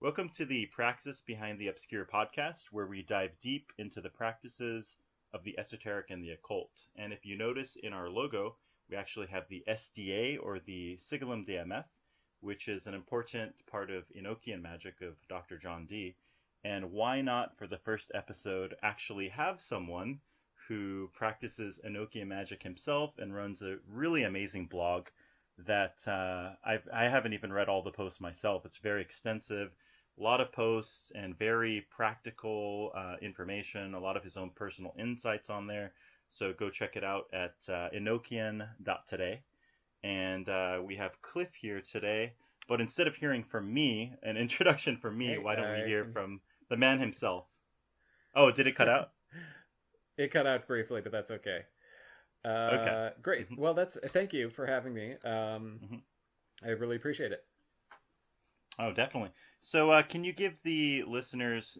Welcome to the Praxis Behind the Obscure podcast, where we dive deep into the practices of the esoteric and the occult. And if you notice in our logo, we actually have the SDA, or the Sigillum DMF, which is an important part of Enochian Magick of Dr. John Dee. And why not, for the first episode, actually have someone who practices Enochian Magick himself and runs a really amazing blog that I haven't even read all the posts myself. It's very extensive, a lot of posts and very practical information, a lot of his own personal insights on there. So go check it out at enochian.today. And we have Cliff here today. But instead of hearing from me, an introduction from me, why don't we hear from the man himself? Oh, did it cut out? It cut out briefly, but that's okay. Okay. Great. Well, thank you for having me. I really appreciate it. Oh, definitely. So, can you give the listeners,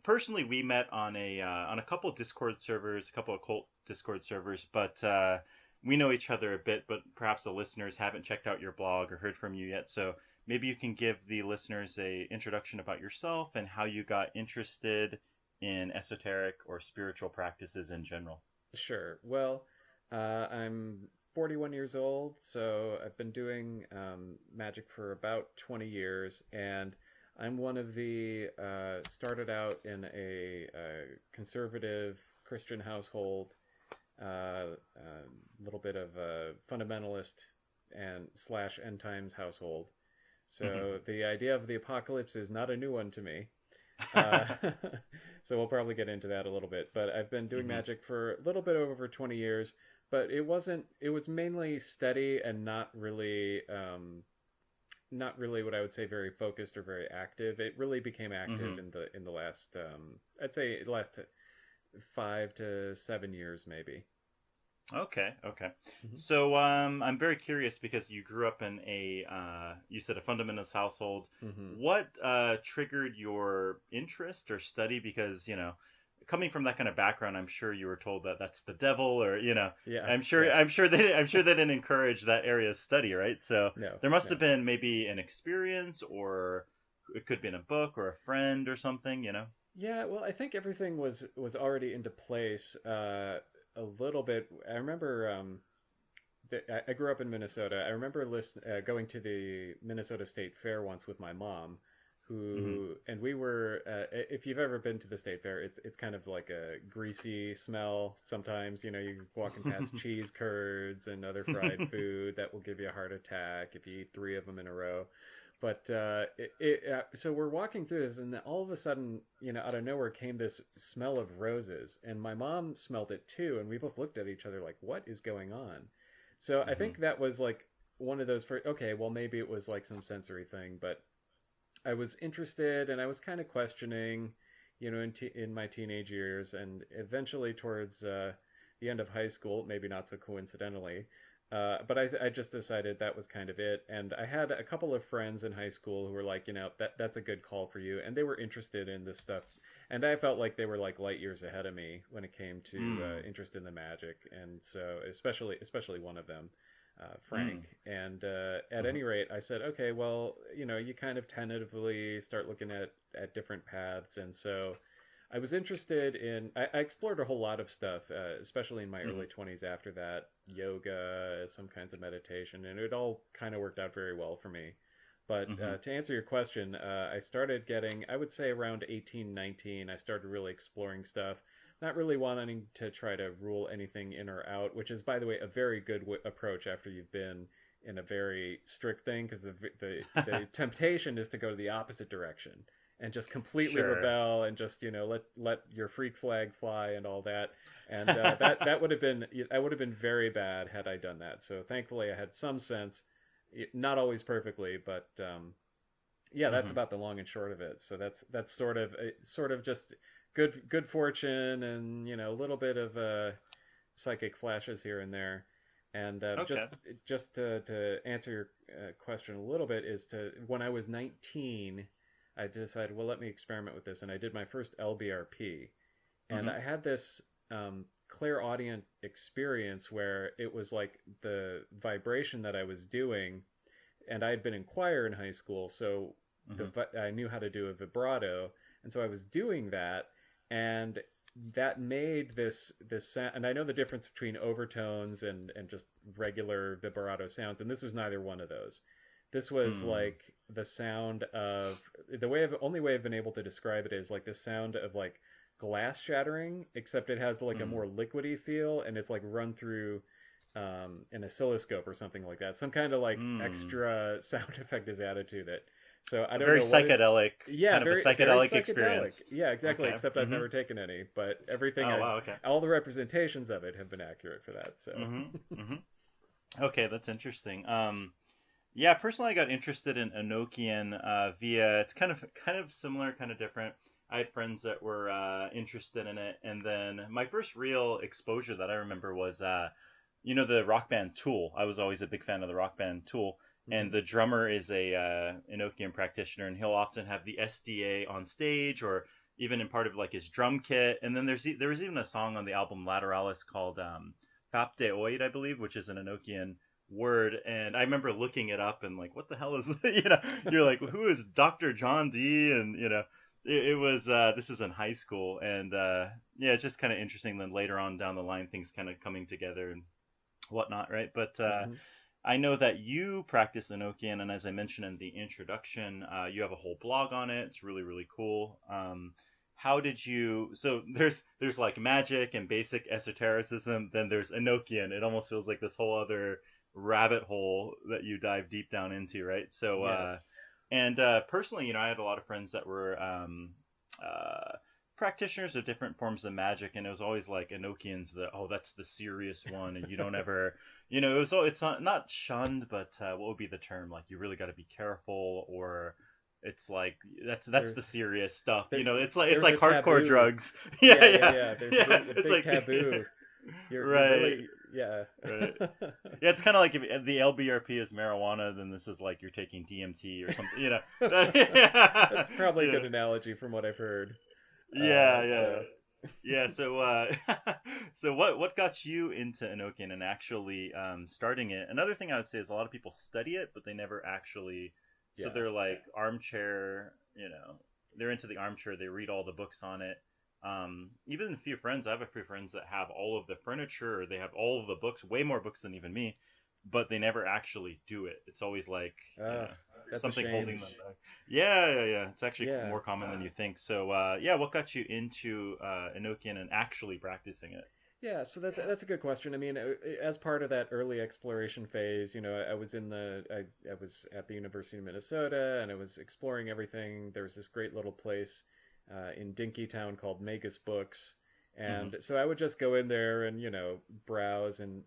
personally, we met on a couple of Discord servers, a couple of occult Discord servers, but we know each other a bit, but perhaps the listeners haven't checked out your blog or heard from you yet. So maybe you can give the listeners a introduction about yourself and how you got interested in esoteric or spiritual practices in general. Sure. Well, I'm 41 years old, so I've been doing magic for about 20 years, and I'm one of the started out in a conservative Christian household, little bit of a fundamentalist and / end times household. So the idea of the apocalypse is not a new one to me. So we'll probably get into that a little bit, but I've been doing magic for a little bit over 20 years, but it was mainly steady and not really what I would say very focused or very active. It really became active in the last I'd say the last 5 to 7 years maybe. Okay. So I'm very curious because you grew up in you said a fundamentalist household. What triggered your interest or study? Because, coming from that kind of background, I'm sure you were told that that's the devil, or, Yeah. I'm sure they didn't encourage that area of study, right? So there must have been maybe an experience, or it could have been a book or a friend or something, Yeah, well, I think everything was already into place. A little bit. I remember I grew up in Minnesota. I remember going to the Minnesota State Fair once with my mom, and we were. If you've ever been to the State Fair, it's kind of like a greasy smell. Sometimes you're walking past cheese curds and other fried food that will give you a heart attack if you eat 3 of them in a row. But so we're walking through this, and then all of a sudden, out of nowhere came this smell of roses, and my mom smelled it too, and we both looked at each other like, "What is going on?" So I think that was like one of those. Okay, well maybe it was like some sensory thing, but I was interested, and I was kind of questioning, in my teenage years, and eventually towards the end of high school, maybe not so coincidentally. But I just decided that was kind of it. And I had a couple of friends in high school who were like, that's a good call for you. And they were interested in this stuff. And I felt like they were like light years ahead of me when it came to interest in the magic. And so especially one of them, Frank. And at any rate, I said, okay, well, you kind of tentatively start looking at different paths. And so I was interested in. I explored a whole lot of stuff, especially in my early 20s. After that, yoga, some kinds of meditation, and it all kind of worked out very well for me. But to answer your question, I started getting, I would say around 18, 19, I started really exploring stuff, not really wanting to try to rule anything in or out, which is, by the way, a very good approach after you've been in a very strict thing, because the temptation is to go to the opposite direction and just completely rebel and just let your freak flag fly and all that, and that would have been very bad had I done that. So thankfully I had some sense, not always perfectly, but that's about the long and short of it. So that's sort of just good fortune, and a little bit of psychic flashes here and there. And just to answer your question a little bit, is when I was 19, I decided, well, let me experiment with this. And I did my first LBRP. And I had this clairaudient experience where it was like the vibration that I was doing, and I had been in choir in high school. So I knew how to do a vibrato, and so I was doing that, and that made this sound. And I know the difference between overtones and just regular vibrato sounds, and this was neither one of those. This was like the sound of only way I've been able to describe it is like the sound of like glass shattering, except it has like a more liquidy feel, and it's like run through an oscilloscope or something like that. Some kind of like extra sound effect is added to it. So I don't very know. Psychedelic. Yeah, kind very, of a psychedelic very experience. Yeah, exactly. Okay. Except I've never taken any, but everything. All the representations of it have been accurate for that. So. Okay, that's interesting. Yeah, personally, I got interested in Enochian via. It's kind of similar, kind of different. I had friends that were interested in it, and then my first real exposure that I remember was, the rock band Tool. I was always a big fan of the rock band Tool. And the drummer is a Enochian practitioner, and he'll often have the SDA on stage, or even in part of like his drum kit. And then there was even a song on the album Lateralis called Fapte Oid, I believe, which is an Enochian word. And I remember looking it up and like, what the hell is you're like, who is Dr. John D? And it was this is in high school, and it's just kind of interesting. Then later on down the line, things kind of coming together and whatnot, right? But I know that you practice Enochian, and as I mentioned in the introduction, you have a whole blog on it. It's really, really cool. How did you? So there's like magic and basic esotericism. Then there's Enochian. It almost feels like this whole other rabbit hole that you dive deep down into, right? So, yes. Personally, I had a lot of friends that were practitioners of different forms of magic, and it was always like Enochian's that's the serious one, and you don't ever it's not shunned, but what would be the term, like you really got to be careful, or it's like that's the serious stuff, it's like hardcore taboo. Drugs. There's a big like taboo. You're right. Really, yeah. Right. Yeah, it's kind of like if the LBRP is marijuana, then this is like you're taking DMT or something, That's probably a good analogy from what I've heard. So what got you into Enochian and actually starting it? Another thing I would say is a lot of people study it, but they never actually. So they're like armchair. They're into the armchair. They read all the books on it. Even a few friends. I have a few friends that have all of the furniture. They have all of the books, way more books than even me, but they never actually do it. It's always like. That's something holding them back. Yeah. It's actually more common than you think. So, what got you into Enochian and actually practicing it? Yeah, so that's a good question. I mean, as part of that early exploration phase, I was I was at the University of Minnesota, and I was exploring everything. There was this great little place in Dinkytown called Magus Books. And so I would just go in there and, browse and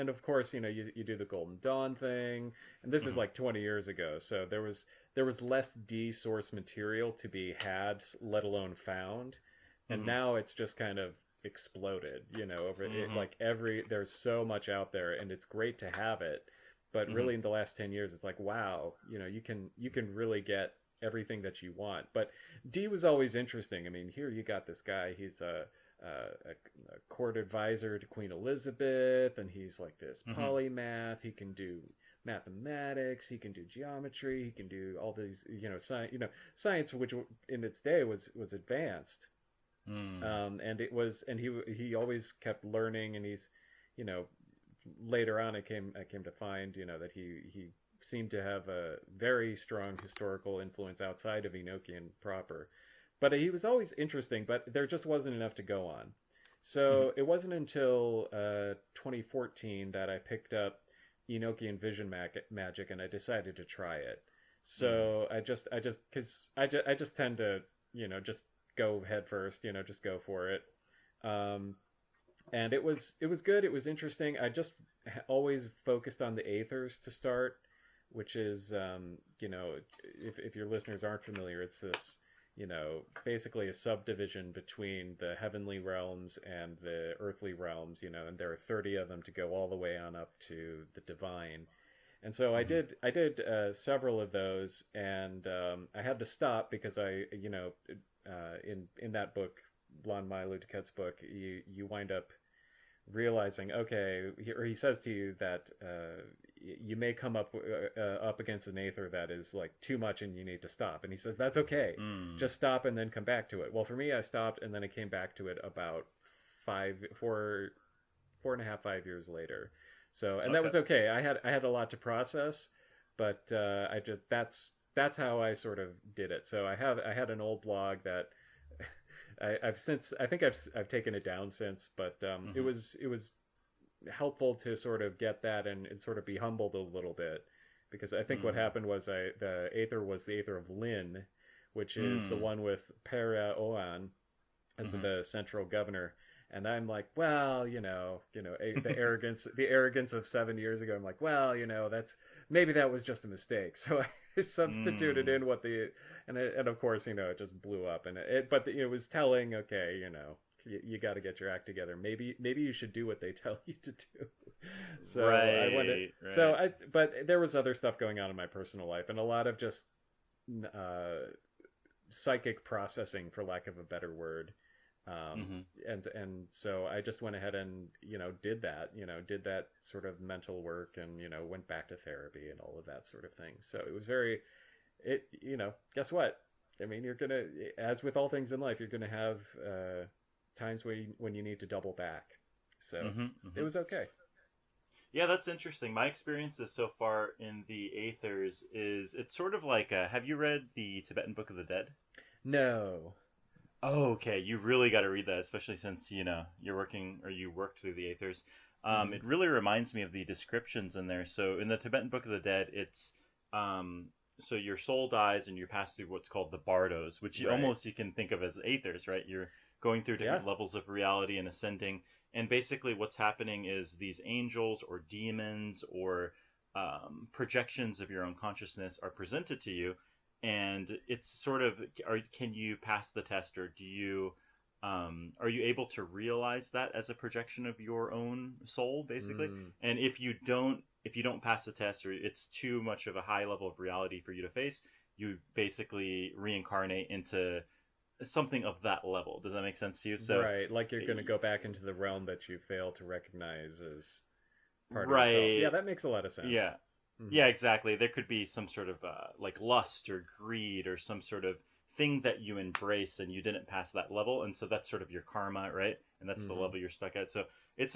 of course, you do the Golden Dawn thing. And this is like 20 years ago. So there was less D source material to be had, let alone found. And now it's just kind of exploded, over it, like there's so much out there, and it's great to have it. But really in the last 10 years, it's like, wow, you can really get everything that you want. But D was always interesting. I mean, here you got this guy, he's a court advisor to Queen Elizabeth, and he's like this polymath. He can do mathematics, he can do geometry, he can do all these science, which in its day was advanced. And he always kept learning, and he's later on I came to find that he seemed to have a very strong historical influence outside of Enochian proper. But he was always interesting, but there just wasn't enough to go on. So it wasn't until 2014 that I picked up Enochian vision magic, and I decided to try it. So I just tend to just go head first, just go for it. And it was good. It was interesting. I just always focused on the aethers to start, which is if your listeners aren't familiar, it's this. Basically a subdivision between the heavenly realms and the earthly realms, and there are 30 of them to go all the way on up to the divine. And so I did several of those, and I had to stop because in that book, Lon Milo Duquette's book, you wind up realizing, okay, he says to you that you may come up against an aether that is like too much and you need to stop. And he says, that's okay. Just stop and then come back to it. Well, for me, I stopped and then I came back to it about 4.5 years later. So, and that was okay. I had a lot to process, but that's how I sort of did it. So I had an old blog that I've taken it down since, but it was helpful to sort of get that and sort of be humbled a little bit, because I think what happened was the aether was the aether of Lin, which is the one with Para Oan as the central governor. And I'm like, well, the arrogance of 7 years ago. I'm like, well, maybe that was just a mistake. So I substituted in and of course, it just blew up. But it was telling, okay, you got to get your act together. Maybe you should do what they tell you to do. So I went. Right. But there was other stuff going on in my personal life, and a lot of just psychic processing, for lack of a better word. And so I just went ahead and did that sort of mental work, and went back to therapy and all of that sort of thing. So it was guess what? I mean, you're gonna, as with all things in life, you're gonna have times when you need to double back. So it was okay. Yeah, that's interesting. My experiences so far in the aethers is it's sort of like have you read the Tibetan Book of the Dead? No. Oh, okay. You really got to read that, especially since, you're working, or you worked through the aethers. It really reminds me of the descriptions in there. So in the Tibetan Book of the Dead, it's, so your soul dies and you pass through what's called the bardos, which you can think of as aethers, right? You're going through different levels of reality and ascending. And basically what's happening is these angels or demons or projections of your own consciousness are presented to you. And it's sort of, can you pass the test, or are you able to realize that as a projection of your own soul, basically? And if you don't pass the test, or it's too much of a high level of reality for you to face, you basically reincarnate into something of that level. Does that make sense to you? So, right, like you're going to go back into the realm that you fail to recognize as part of yourself. Yeah, that makes a lot of sense. Yeah. Yeah, exactly. There could be some sort of like lust or greed or some sort of thing that you embrace and you didn't pass that level, and so that's sort of your karma, right? And that's the level you're stuck at. So that's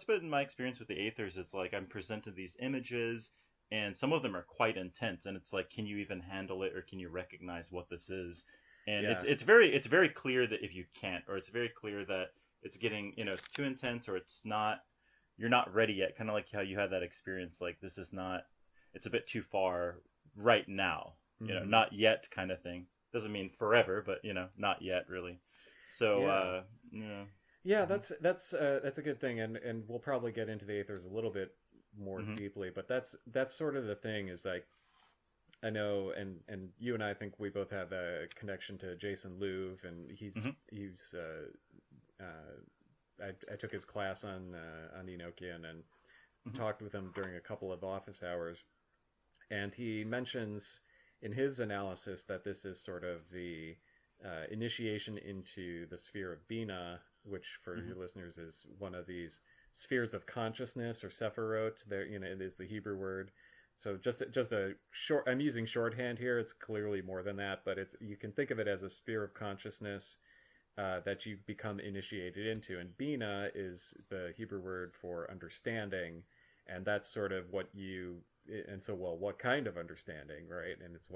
been my experience with the aethers. It's like I'm presented these images, and some of them are quite intense, and it's like, can you even handle it, or can you recognize what this is? And it's very clear that if you can't, or it's very clear that it's getting, it's too intense, or you're not ready yet, kind of like how you had that experience, like this is not, it's a bit too far right now, not yet kind of thing. Doesn't mean forever, but not yet really. So yeah, that's a good thing, and we'll probably get into the aethers a little bit more deeply, but that's sort of the thing, is like, I know, and you and I think we both have a connection to Jason Louv, and he's I took his class on Enochian and talked with him during a couple of office hours, and he mentions in his analysis that this is sort of the initiation into the sphere of Bina, which for your listeners is one of these spheres of consciousness, or Sephirot. There, it is the Hebrew word. So just a short. I'm using shorthand here. It's clearly more than that, but you can think of it as a sphere of consciousness that you become initiated into. And Bina is the Hebrew word for understanding, and that's sort of what you. And so, what kind of understanding, right? And it's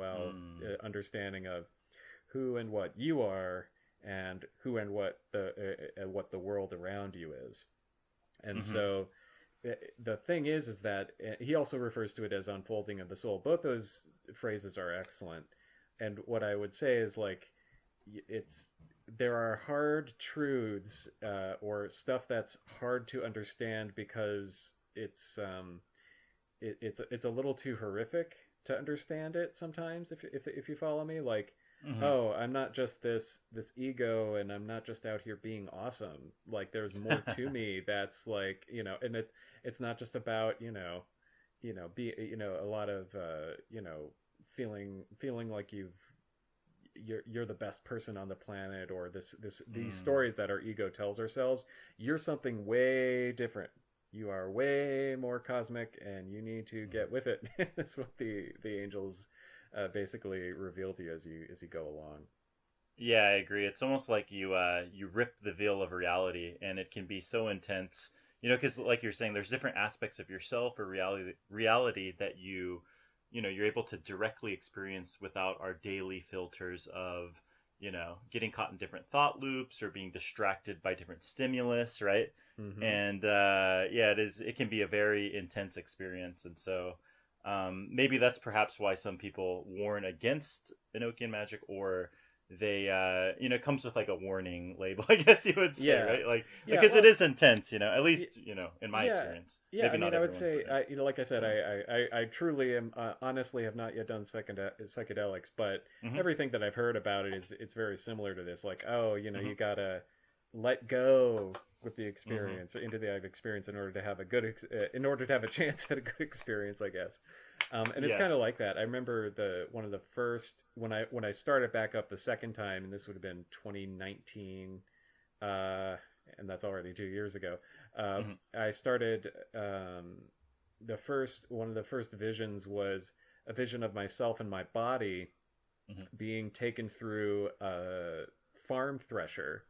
understanding of who and what you are, and who and what the world around you is. And so the thing is that he also refers to it as unfolding of the soul. Both those phrases are excellent. And what I would say is, like, there are hard truths or stuff that's hard to understand because it's a little too horrific to understand it sometimes, if you follow me. Like, oh, I'm not just this ego, and I'm not just out here being awesome. Like, there's more to me that's like, and it's not just about, a lot of, feeling like you're the best person on the planet, or these stories that our ego tells ourselves. You're something way different. you are way more cosmic, and you need to get with it. That's what the angels basically reveal to you as you go along. Yeah, I agree. It's almost like you rip the veil of reality, and it can be so intense. Because like you're saying, there's different aspects of yourself or reality that you're able to directly experience without our daily filters of getting caught in different thought loops or being distracted by different stimulus, right? Mm-hmm. And it can be a very intense experience. And so maybe that's perhaps why some people warn against Enochian magic, or they it comes with like a warning label, I guess you would say, right? Like, because it is intense, at least in my experience. Yeah, maybe I would say like I said, I truly am honestly have not yet done psychedelics, but everything that I've heard about it it's very similar to this. Like, you gotta let go with the experience into the experience in order to have a good in order to have a chance at a good experience, I guess. And it's kind of like that. I remember one of the first when I started back up the second time, and this would have been 2019, and that's already 2 years ago. I started one of the first visions was a vision of myself and my body being taken through a farm thresher,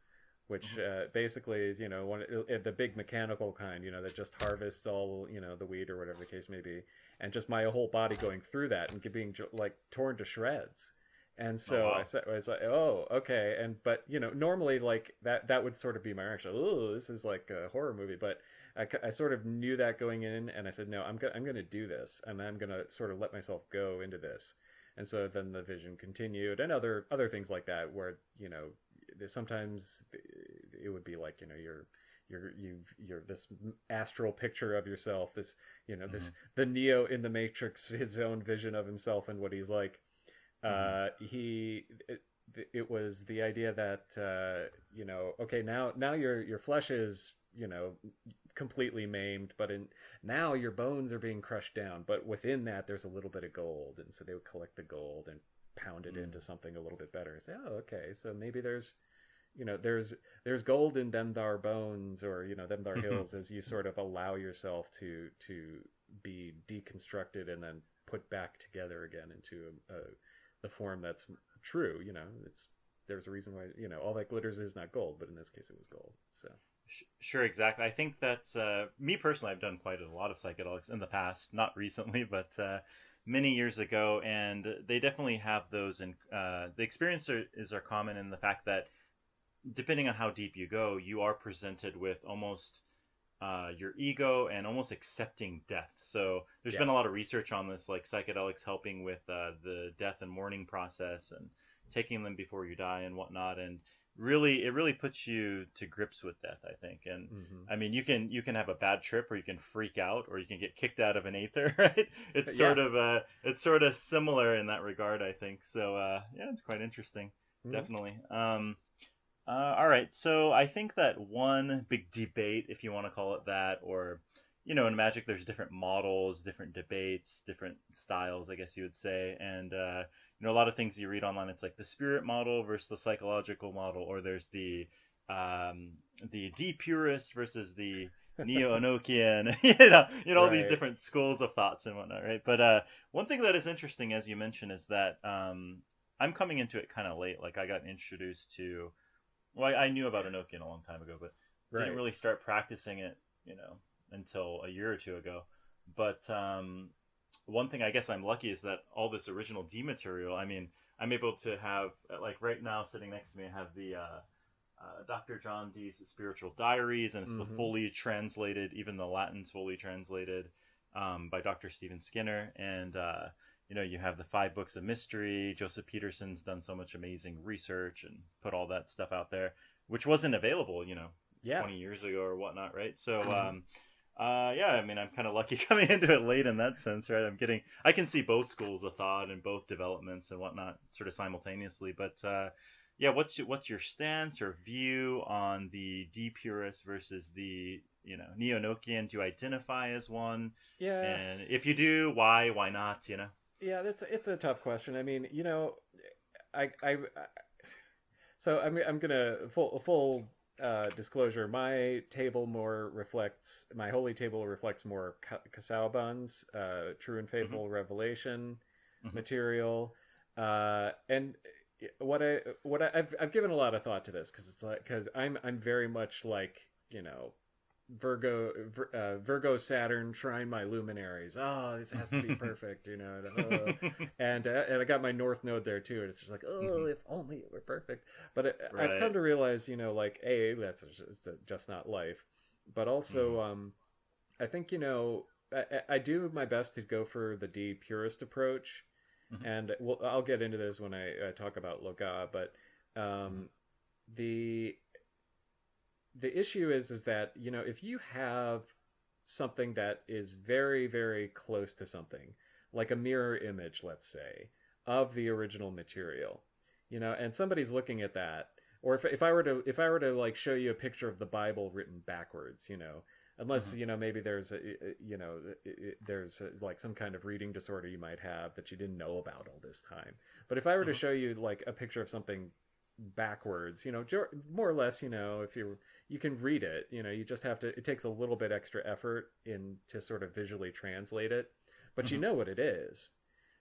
which basically is the big mechanical kind, that just harvests all the wheat or whatever the case may be, and just my whole body going through that and being like torn to shreds. And so I was like, oh, okay. But normally like that would sort of be my reaction. Oh, this is like a horror movie. But I sort of knew that going in, and I said, no, I'm going to do this, and I'm going to sort of let myself go into this. And so then the vision continued, and other things like that, where sometimes it would be like you're this astral picture of yourself, this this the Neo in the Matrix, his own vision of himself and what he's like. It was the idea that okay, now your flesh is completely maimed, but now your bones are being crushed down, but within that there's a little bit of gold, and so they would collect the gold and pound it into something a little bit better and say, oh, okay, so maybe there's gold in them thar bones, or them thar hills, as you sort of allow yourself to be deconstructed and then put back together again into the form that's true. There's a reason why all that glitters is not gold, but in this case it was gold. So sure, exactly. I think that's me personally. I've done quite a lot of psychedelics in the past, not recently, but many years ago, and they definitely have those. And the experiences are common in the fact that depending on how deep you go, you are presented with almost your ego and almost accepting death. So there's been a lot of research on this, like psychedelics helping with the death and mourning process and taking them before you die and whatnot. And it really puts you to grips with death, I think. And I mean, you can have a bad trip, or you can freak out, or you can get kicked out of an aether, right? It's sort of similar in that regard, I think. So it's quite interesting, definitely. All right, so I think that one big debate, if you want to call it that, or in magic there's different models, different debates, different styles, I guess you would say, and a lot of things you read online, it's like the spirit model versus the psychological model, or there's the Purist versus the neo-Enochian, all these different schools of thoughts and whatnot, right? But one thing that is interesting, as you mentioned, is that I'm coming into it kind of late. Like, I got introduced to, well, I knew about Enochian a long time ago, but didn't really start practicing it, until a year or two ago. But one thing I guess I'm lucky is that all this original D material, I mean, I'm able to have, like right now sitting next to me, I have the Dr. John Dee's Spiritual Diaries, and it's the fully translated, even the Latin's fully translated, by Dr. Stephen Skinner. And, you have the 5 books of mystery. Joseph Peterson's done so much amazing research and put all that stuff out there, which wasn't available, 20 years ago or whatnot, right? So, I mean, I'm kind of lucky coming into it late in that sense, right? I can see both schools of thought and both developments and whatnot sort of simultaneously. But what's your stance or view on the de-purist versus the neo-Enochian? Do you identify as one? Yeah. And if you do, why not? Yeah, it's a tough question. I mean, so I'm gonna full disclosure, my holy table reflects more Kasaubon's true and faithful revelation material, and I've given a lot of thought to this because I'm very much like, Virgo Saturn trine my luminaries. Oh, this has to be perfect, and I got my North Node there too, and it's just like, if only it were perfect. But I've come to realize, that's just not life. But also, I think I do my best to go for the Purist approach, and I'll get into this when I talk about Loagaeth. But the issue is that, if you have something that is very, very close to something, like a mirror image, let's say, of the original material, and somebody's looking at that, or if I were to like show you a picture of the Bible written backwards, unless, maybe there's like some kind of reading disorder you might have that you didn't know about all this time. But if I were to show you like a picture of something backwards, more or less, if you can read it, you just have to, it takes a little bit extra effort to sort of visually translate it, but you know what it is.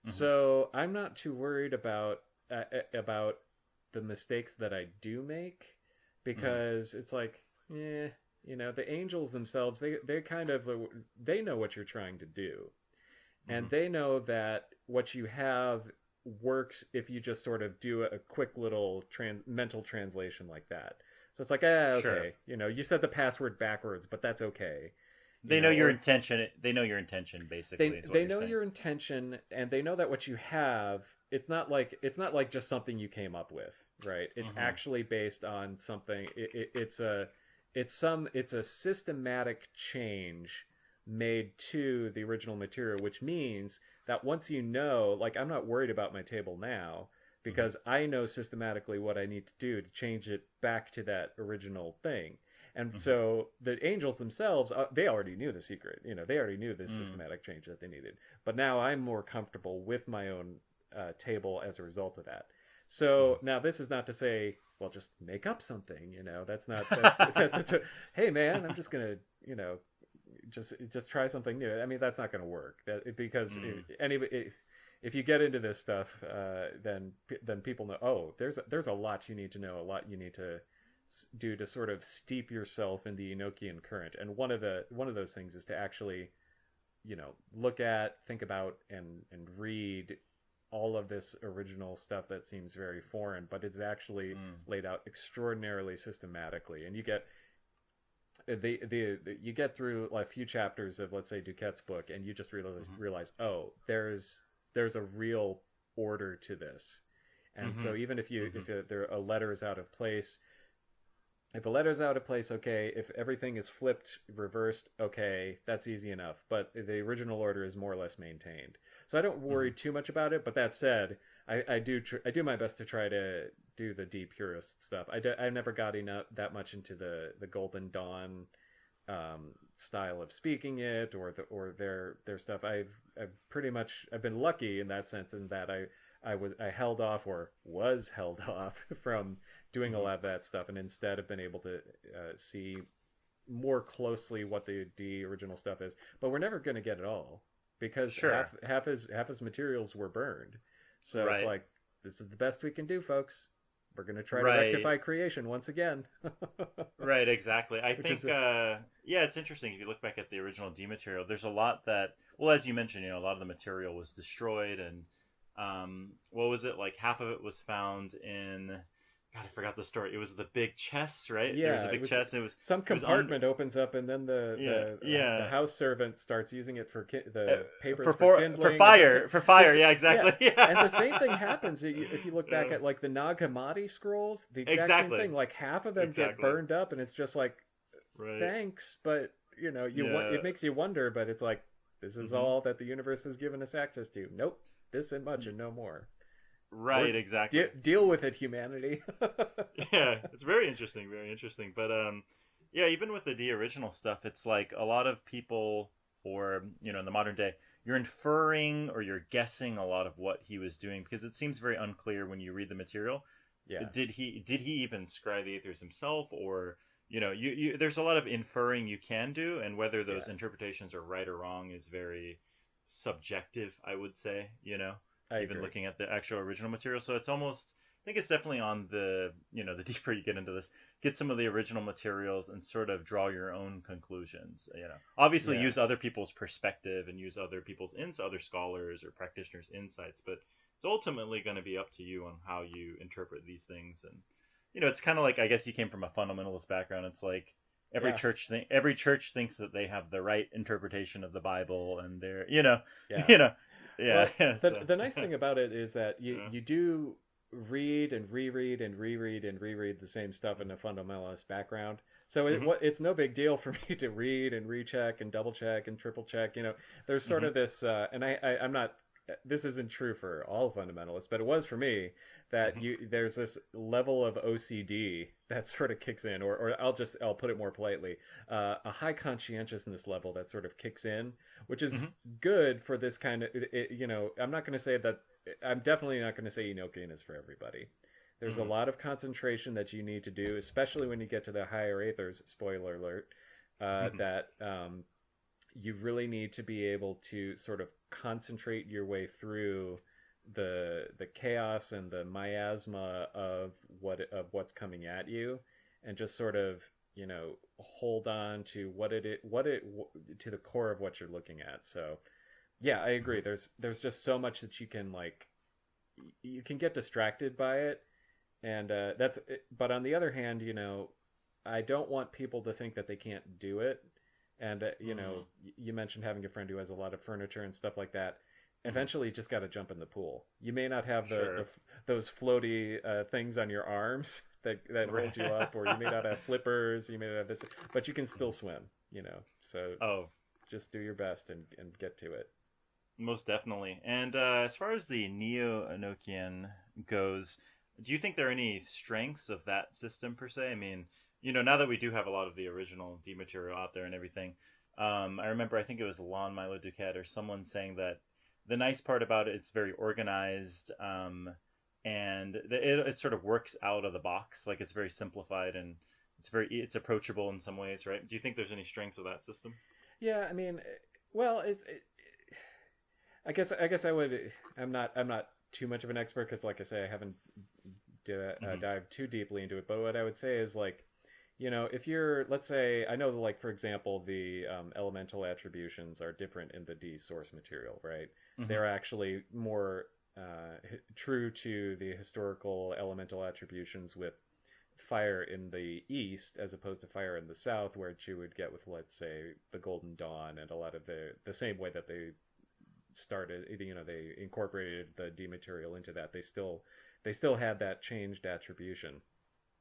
So I'm not too worried about the mistakes that I do make, because it's like, the angels themselves, they kind of, they know what you're trying to do, and they know that what you have works if you just sort of do a quick little mental translation like that. So it's like, okay, sure. You said the password backwards, but that's okay. They know your intention. They know your intention, basically. They know your intention, and they know that what you have, it's not like just something you came up with, right? It's actually based on something. It's a systematic change made to the original material, which means that once like, I'm not worried about my table now, because I know systematically what I need to do to change it back to that original thing. And so the angels themselves, they already knew the secret. They already knew the systematic change that they needed. But now I'm more comfortable with my own table as a result of that. So now this is not to say, well, just make up something. That's hey man, I'm just gonna, just try something new. I mean, that's not going to work. Because if you get into this stuff, then people know, oh, there's a lot you need to know, a lot you need to do to sort of steep yourself in the Enochian current. And one of those things is to actually, look at, think about, and read all of this original stuff that seems very foreign, but it's actually laid out extraordinarily systematically. And you get you get through like a few chapters of, let's say, Duquette's book, and you just realize, oh, there's a real order to this. And so even if a letter is out of place, if a letter's out of place, okay. If everything is flipped, reversed, okay, that's easy enough. But the original order is more or less maintained. So I don't worry too much about it. But that said, I do my best to try to do the Purist stuff. I never got that much into the Golden Dawn style of speaking it, or their stuff. I've been lucky in that sense, in that I held off, or was held off from doing a lot of that stuff, and instead have been able to see more closely what the original stuff is. But we're never going to get it all, because half his materials were burned. So it's like, this is the best we can do, folks. We're going to try to rectify creation once again. Right, exactly. I think, it's interesting. If you look back at the original D material, there's a lot that, well, as you mentioned, a lot of the material was destroyed, and what was it? Like, half of it was found in, God, I forgot the story. It was the big chest, right? Yeah, there was a big chest. It was some compartment opens up, and then the house servant starts using it for the papers for kindling. For fire. Yeah, exactly. Yeah. And the same thing happens if you look back at like the Nag Hammadi scrolls. The exact same thing. Like half of them get burned up, and it's just like, thanks, but it makes you wonder. But it's like, this is all that the universe has given us access to. Nope, this and much and no more. Right, exactly. Deal with it, humanity. Yeah, it's very interesting, But even with the D original stuff, it's like a lot of people, or in the modern day, you're inferring or you're guessing a lot of what he was doing, because it seems very unclear when you read the material. Yeah. Did he even scry the aethers himself, or you there's a lot of inferring you can do, and whether those Yeah. interpretations are right or wrong is very subjective, I would say. I Even agree. looking at the actual original material, so it's almost, I think it's definitely on the deeper you get into this, get some of the original materials and sort of draw your own conclusions. Obviously Yeah. use other people's perspective and use other people's other scholars or practitioners' insights, but it's ultimately going to be up to you on how you interpret these things. And it's kind of like, I guess you came from a fundamentalist background. It's like Yeah. every church thinks that they have the right interpretation of the Bible, and they're Yeah. you know yeah. Well, So the nice thing about it is that yeah. you do read and reread and reread and reread the same stuff in a fundamentalist background. So Hmm. it's no big deal for me to read and recheck and double check and triple check. There's sort Hmm. of this, and I'm not. This isn't true for all fundamentalists, but it was for me that Hmm. there's this level of OCD that sort of kicks in, or I'll put it more politely, a high conscientiousness level that sort of kicks in, which is Hmm. good for this kind of. I'm not going to say that. I'm definitely not going to say Enochian is for everybody. There's a Hmm. lot of concentration that you need to do, especially when you get to the higher aethers. Spoiler alert. Hmm. That you really need to be able to sort of concentrate your way through the chaos and the miasma of what's coming at you, and just sort of hold on to to the core of what you're looking at. So yeah, I agree. Hmm. There's just so much that you can get distracted by it, and that's. But on the other hand, I don't want people to think that they can't do it. And Hmm. you mentioned having a friend who has a lot of furniture and stuff like that. Hmm. Eventually, you just got to jump in the pool. You may not have Sure. those floaty things on your arms that hold you Right. up, or you may not have flippers. You may not have this, but you can still swim. So Oh, just do your best and get to it. most definitely. And as far as the neo-Enochian goes, do you think there are any strengths of that system per se? I mean, now that we do have a lot of the original D material out there and everything, I remember, I think it was Lon Milo Duquette or someone saying that the nice part about it, it's very organized, and it sort of works out of the box. Like, it's very simplified, and it's approachable in some ways, right? Do you think there's any strengths of that system? Yeah, I mean, well, I guess I would. I'm not too much of an expert because, like I say, I haven't Hmm. dived too deeply into it. But what I would say is like, if you're, let's say, I know, like for example, the elemental attributions are different in the D source material, right? Hmm. They're actually more true to the historical elemental attributions with fire in the east as opposed to fire in the south, where you would get with, let's say, the Golden Dawn and a lot of the same way that they started. They incorporated the D material into that. They still had that changed attribution.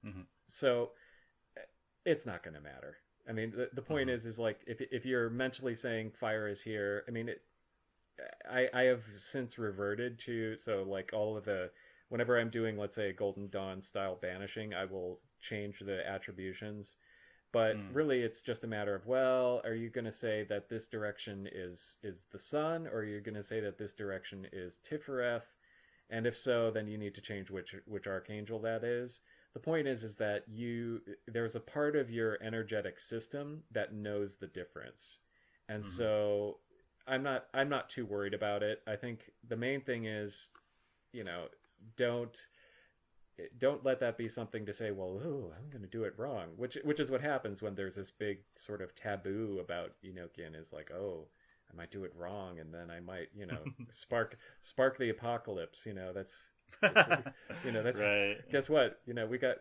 Hmm. So it's not going to matter. I mean, the point Hmm. is like if you're mentally saying fire is here, I mean, I have since reverted to, so like all of the, whenever I'm doing, let's say, Golden Dawn style banishing, I will change the attributions. But Hmm. really, it's just a matter of, well, are you going to say that this direction is the sun, or are you going to say that this direction is Tifereth? And if so, then you need to change which archangel that is. The point is that there's a part of your energetic system that knows the difference, and Hmm. so I'm not too worried about it. I think the main thing is, you know, don't don't let that be something to say, well, ooh, I'm going to do it wrong, which is what happens when there's this big sort of taboo about Enochian, is like, oh, I might do it wrong, and then I might, spark the apocalypse. That's that's Right. guess what? We got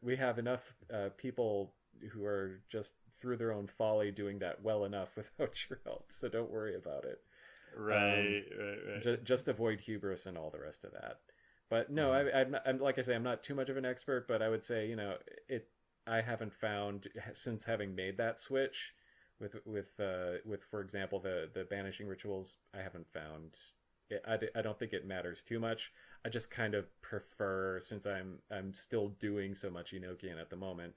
we have enough people who are just through their own folly doing that well enough without your help, so don't worry about it. Um, Right. Right. Right. just avoid hubris and all the rest of that. But no, Hmm. I'm like I say, I'm not too much of an expert, but I would say, it. I haven't found, since having made that switch with for example, the banishing rituals. I haven't found. I don't think it matters too much. I just kind of prefer, since I'm still doing so much Enochian at the moment.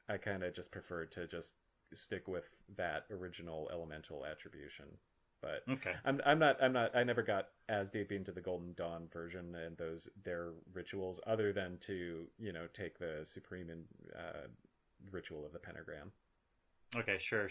I kind of just prefer to just stick with that original elemental attribution. But Okay. I never got as deep into the Golden Dawn version and their rituals, other than to take the supreme ritual of the pentagram. Okay, sure.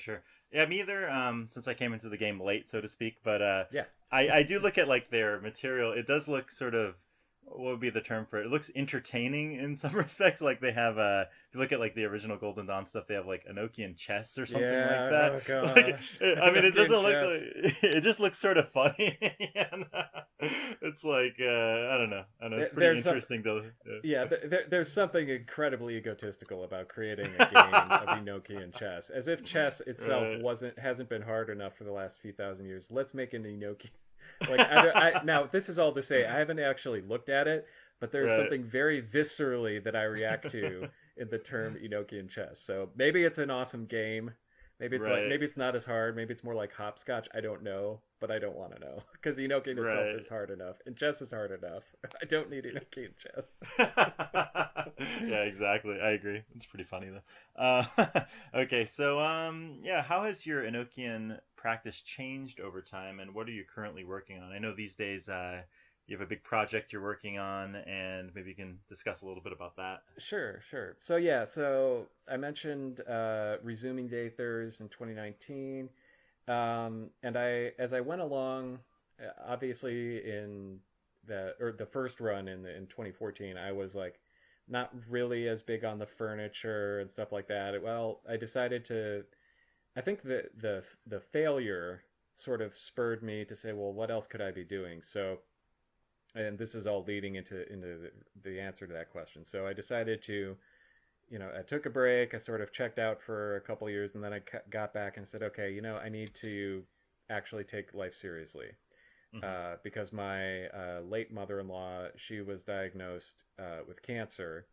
Yeah, me either. Since I came into the game late, so to speak, but Yeah. I do look at like their material. It does look sort of, what would be the term for it? It looks entertaining in some respects. Like they have if you look at like the original Golden Dawn stuff, they have like Enochian chests or something like that. Oh gosh. Like, I mean, it doesn't look chess. like, it just looks sort of funny. And, it's like I don't know. It's pretty interesting though. Yeah, there's something incredibly egotistical about creating a game of Enochian chess, as if chess itself hasn't been hard enough for the last few thousand years. Let's make an Enochian. Like now, this is all to say I haven't actually looked at it, but there's something very viscerally that I react to in the term Enochian chess. So maybe it's an awesome game. Maybe it's maybe it's not as hard. Maybe it's more like hopscotch. I don't know, but I don't want to know because Enochian itself is hard enough, and chess is hard enough. I don't need Enochian chess. Yeah, exactly. I agree. It's pretty funny though. Okay, so yeah, how has your Enochian practice changed over time, and what are you currently working on? I know these days you have a big project you're working on, and maybe you can discuss a little bit about that. Sure. So I mentioned resuming the aethers in 2019, and as I went along, obviously in the first run in 2014, I was like not really as big on the furniture and stuff like that. Well, I decided to. I think the failure sort of spurred me to say, well, what else could I be doing? So. And this is all leading into the answer to that question. So I decided to, I took a break. I sort of checked out for a couple of years, and then I got back and said, okay, I need to actually take life seriously. Because my late mother-in-law, she was diagnosed with cancer,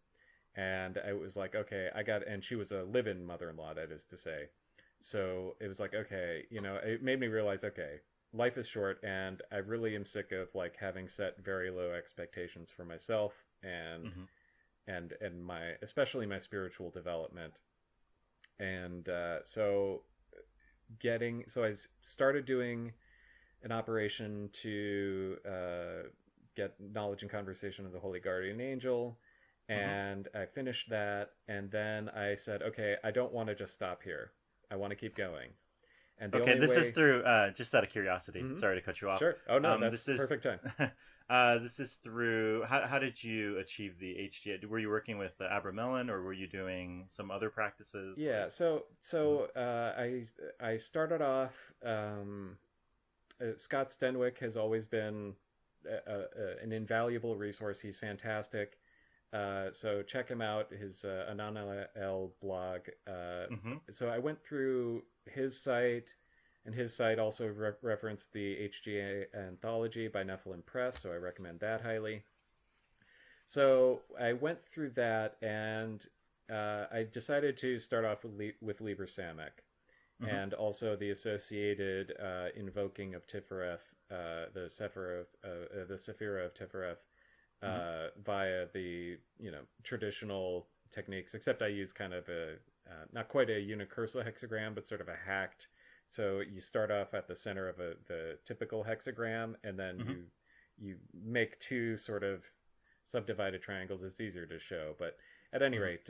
and I was like, okay, and she was a live-in mother-in-law, that is to say. So it was like, okay, it made me realize, okay, life is short, and I really am sick of like having set very low expectations for myself and especially my spiritual development. And so I started doing an operation to get knowledge and conversation of the Holy Guardian Angel, and I finished that, and then I said, okay, I don't want to just stop here. I want to keep going. And this is through, just out of curiosity, sorry to cut you off. Sure. Oh, no, that's perfect time. This is through, how did you achieve the HGA? Were you working with Abramelin, or were you doing some other practices? Yeah, so I started off, Scott Stenwick has always been an invaluable resource. He's fantastic. So check him out, his Ananel blog. So I went through his site, and his site also referenced the HGA anthology by Nephilim Press, so I recommend that highly. So I went through that, and I decided to start off with Liber Loagaeth, and also the associated invoking of Tifereth, the Sephira of Tifereth, via the traditional techniques, except I use kind of a not quite a unicursal hexagram, but sort of a hacked. So you start off at the center of the typical hexagram, and then you make two sort of subdivided triangles. It's easier to show, but at any rate,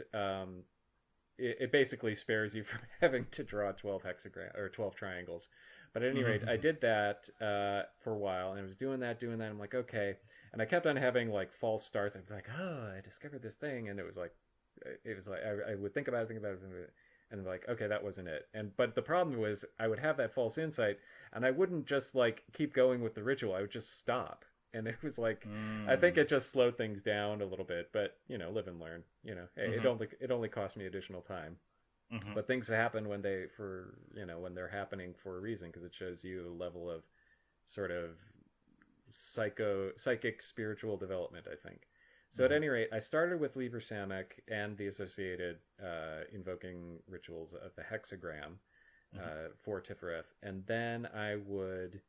it basically spares you from having to draw 12 triangles. But at any rate, I did that for a while, and I was doing that. I'm like, okay. And I kept on having like false starts. I'd be like, oh, I discovered this thing. And it was like I would think about it, and be like, okay, that wasn't it. But the problem was I would have that false insight, and I wouldn't just like keep going with the ritual. I would just stop. And it was like, I think it just slowed things down a little bit, but live and learn. Hey, it only cost me additional time. But things happen when they're happening for a reason, because it shows you a level of sort of psychic spiritual development, I think. So at any rate, I started with Liber Loagaeth and the associated invoking rituals of the hexagram for Tifereth. And then I would,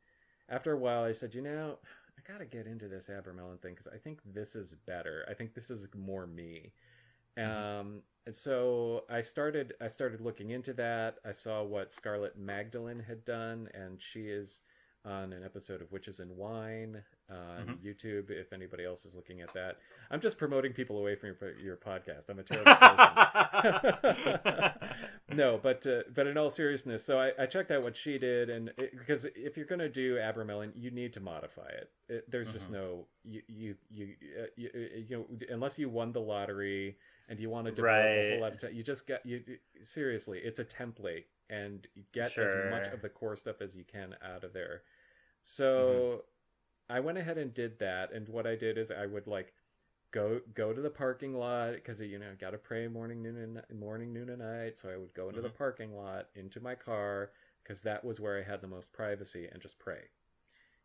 after a while, I said, I got to get into this Abramelin thing, because I think this is better. I think this is more me. And so I started looking into that. I saw what Scarlet Magdalene had done, and she is on an episode of Witches and Wine on Mm-hmm. YouTube. If anybody else is looking at that, I'm just promoting people away from your podcast. I'm a terrible person. No, but in all seriousness, so I checked out what she did, and because if you're going to do Abramelin, you need to modify it. There's just no you know, unless you won the lottery and you want to devote a whole lot of time, you just got seriously, it's a template, and get as much of the core stuff as you can out of there. So I went ahead and did that, and what I did is I would like go to the parking lot, because you know, got to pray morning, noon, and night. So I would go into the parking lot, into my car, because that was where I had the most privacy, and just pray.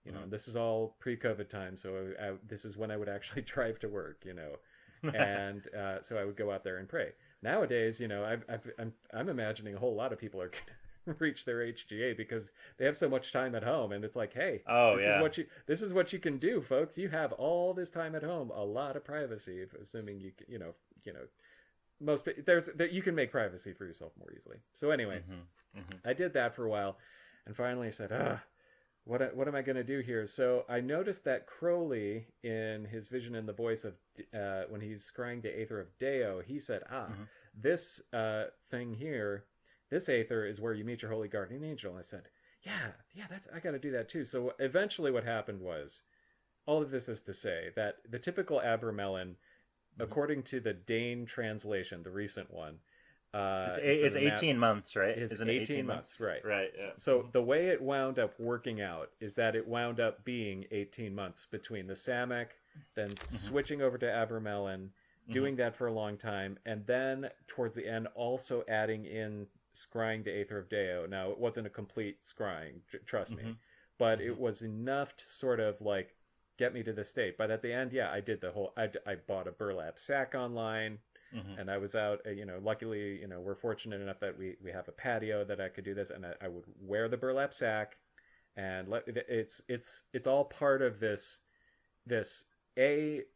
You know, and this is all pre-COVID time, so this is when I would actually drive to work. You know, and so I would go out there and pray. Nowadays, you know, I'm imagining a whole lot of people are going to reach their HGA because they have so much time at home, and it's like, hey, this is what you can do, folks. You have all this time at home, a lot of privacy, assuming you know most you can make privacy for yourself more easily. So anyway, I did that for a while, and finally said, what am I going to do here? So I noticed that Crowley, in his vision in the voice of when he's scrying the aether of Deo, he said, this thing here, this aether is where you meet your holy guardian angel. And I said, yeah, I got to do that too. So eventually what happened was, all of this is to say that the typical Abramelin, according to the Dane translation, the recent one, it's 18 months, right? It's 18 months, right? Right. Yeah. So the way it wound up working out is that it wound up being 18 months between the Samak, then switching over to Abramelin, doing that for a long time, and then towards the end also adding in scrying the Aether of Deo. Now, it wasn't a complete scrying, trust me, but it was enough to sort of like get me to the state. But at the end, I did the whole, I bought a burlap sack online, and I was out, you know, luckily, you know, we're fortunate enough that we have a patio that I could do this, and I would wear the burlap sack, and it's all part of this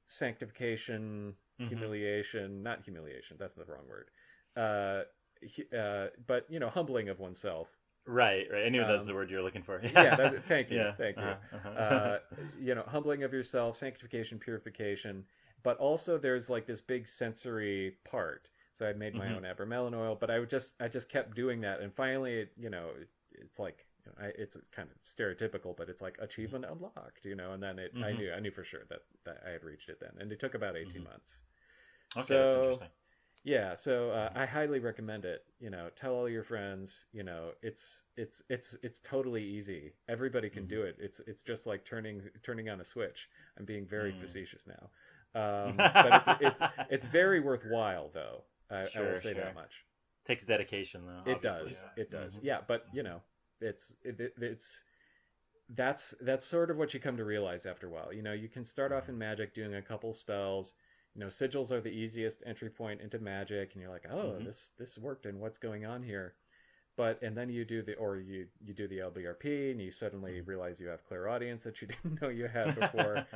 sanctification, humiliation, not humiliation, that's the wrong word, but you know, humbling of oneself. Right. I knew that's the word you're looking for. Thank you. You know, humbling of yourself, sanctification, purification, but also there's like this big sensory part. So I made my own Abramelin oil, but I just kept doing that, and finally, you know, it's like, you know, it's kind of stereotypical, but it's like achievement unlocked, you know, and then I knew for sure that I had reached it then, and it took about 18 months. Okay, that's interesting. Yeah, so I highly recommend it. You know, tell all your friends. You know, it's totally easy. Everybody can do it. It's just like turning on a switch. I'm being very facetious now, but it's very worthwhile though. I will say that much. Takes dedication though. It does. It does. Yeah, but you know, that's sort of what you come to realize after a while. You know, you can start off in Magic doing a couple spells. You know, sigils are the easiest entry point into Magic, and you're like, oh, this worked, and what's going on here? And then you do the LBRP, and you suddenly realize you have clairaudience that you didn't know you had before.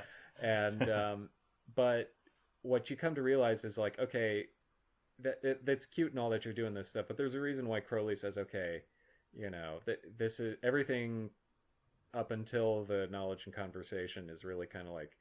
And but what you come to realize is like, okay, that's cute and all that you're doing this stuff, but there's a reason why Crowley says, okay, you know, this is everything up until the knowledge and conversation is really kind of like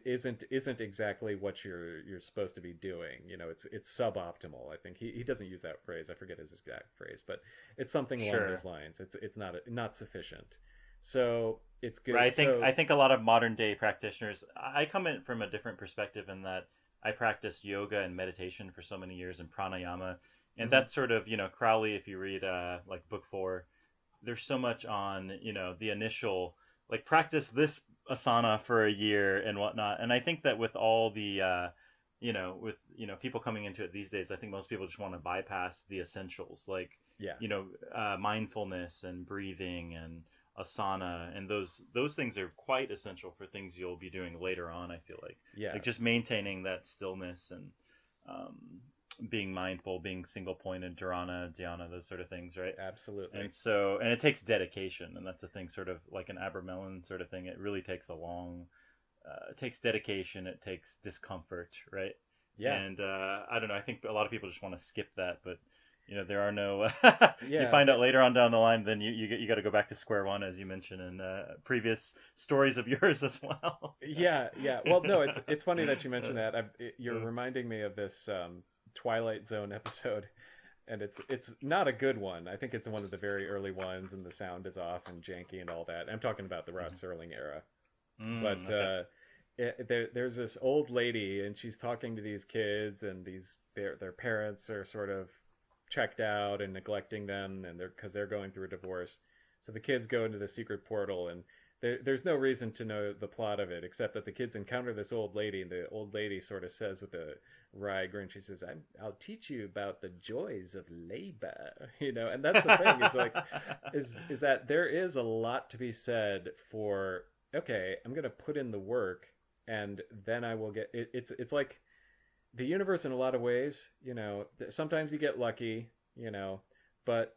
isn't exactly what you're supposed to be doing. You know, it's suboptimal. I think he doesn't use that phrase. I forget his exact phrase, but it's something along those lines. It's not sufficient. So it's good. Right, I think a lot of modern day practitioners. I come in from a different perspective in that I practiced yoga and meditation for so many years and pranayama, and that's sort of, you know, Crowley. If you read like book 4, there's so much on, you know, the initial, like, practice this asana for a year and whatnot. And I think that with all the, people coming into it these days, I think most people just want to bypass the essentials, like, you know, mindfulness and breathing and asana, and those things are quite essential for things you'll be doing later on. I feel like, like just maintaining that stillness and being mindful, being single-pointed, dharana, dhyana, those sort of things, right? Absolutely. And it takes dedication, and that's the thing, sort of like an Abramelin sort of thing. It really takes it takes dedication, it takes discomfort, right? Yeah. And I don't know, I think a lot of people just want to skip that, but there are no. You Yeah, find out later on down the line, then you got to go back to square one, as you mentioned in previous stories of yours as well. yeah, yeah. Well, no, it's funny that you mentioned that. You're Uh, reminding me of this Twilight Zone episode, and it's not a good one. I think it's one of the very early ones, and the sound is off and janky and all that. I'm talking about the Rod Serling era, but okay. there's this old lady, and she's talking to these kids, and their parents are sort of checked out and neglecting them, and they're going through a divorce. So the kids go into the secret portal, and there's no reason to know the plot of it except that the kids encounter this old lady, and the old lady sort of says with a wry grin, she says, I'll teach you about the joys of labor," and that's the thing is that there is a lot to be said for, okay, I'm going to put in the work, and then I will get it. It's like the universe in a lot of ways. Sometimes you get lucky, but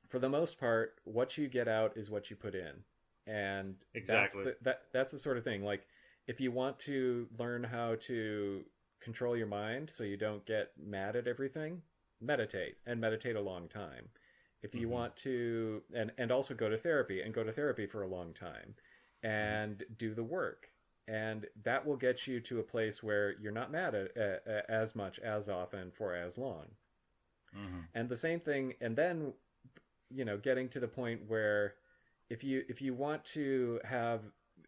for the most part, what you get out is what you put in, and Exactly. that's the sort of thing. Like, if you want to learn how to control your mind so you don't get mad at everything, meditate, and meditate a long time. If you Hmm. want to, and also go to therapy, and go to therapy for a long time, Hmm. and do the work, and that will get you to a place where you're not mad at as much, as often, for as long. Hmm. And the same thing, and then getting to the point where if you want to have,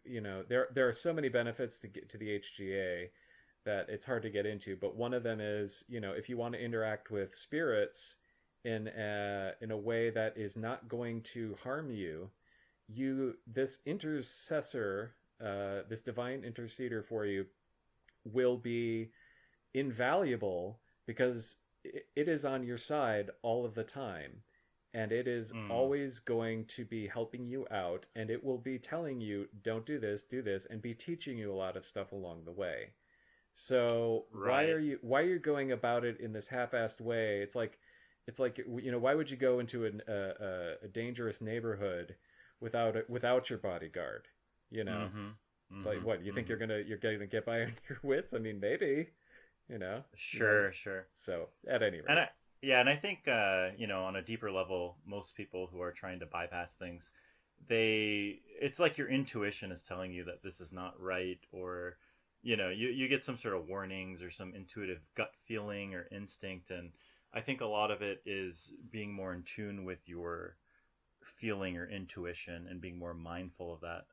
there are so many benefits to get to the HGA that it's hard to get into, but one of them is, if you want to interact with spirits in a way that is not going to harm you, this intercessor, this divine interceder for you, will be invaluable because it is on your side all of the time, and it is Mm. always going to be helping you out, and it will be telling you, don't do this, and be teaching you a lot of stuff along the way. So Right. why are you going about it in this half-assed way? It's like why would you go into a dangerous neighborhood without your bodyguard? You know, Hmm. like, Hmm. what, you think Hmm. you're going to get by on your wits? I mean, maybe, you know, you know. Sure, sure. So at any And rate, I think on a deeper level, most people who are trying to bypass things, it's like your intuition is telling you that this is not right, or you get some sort of warnings or some intuitive gut feeling or instinct, and I think a lot of it is being more in tune with your feeling or intuition and being more mindful of that.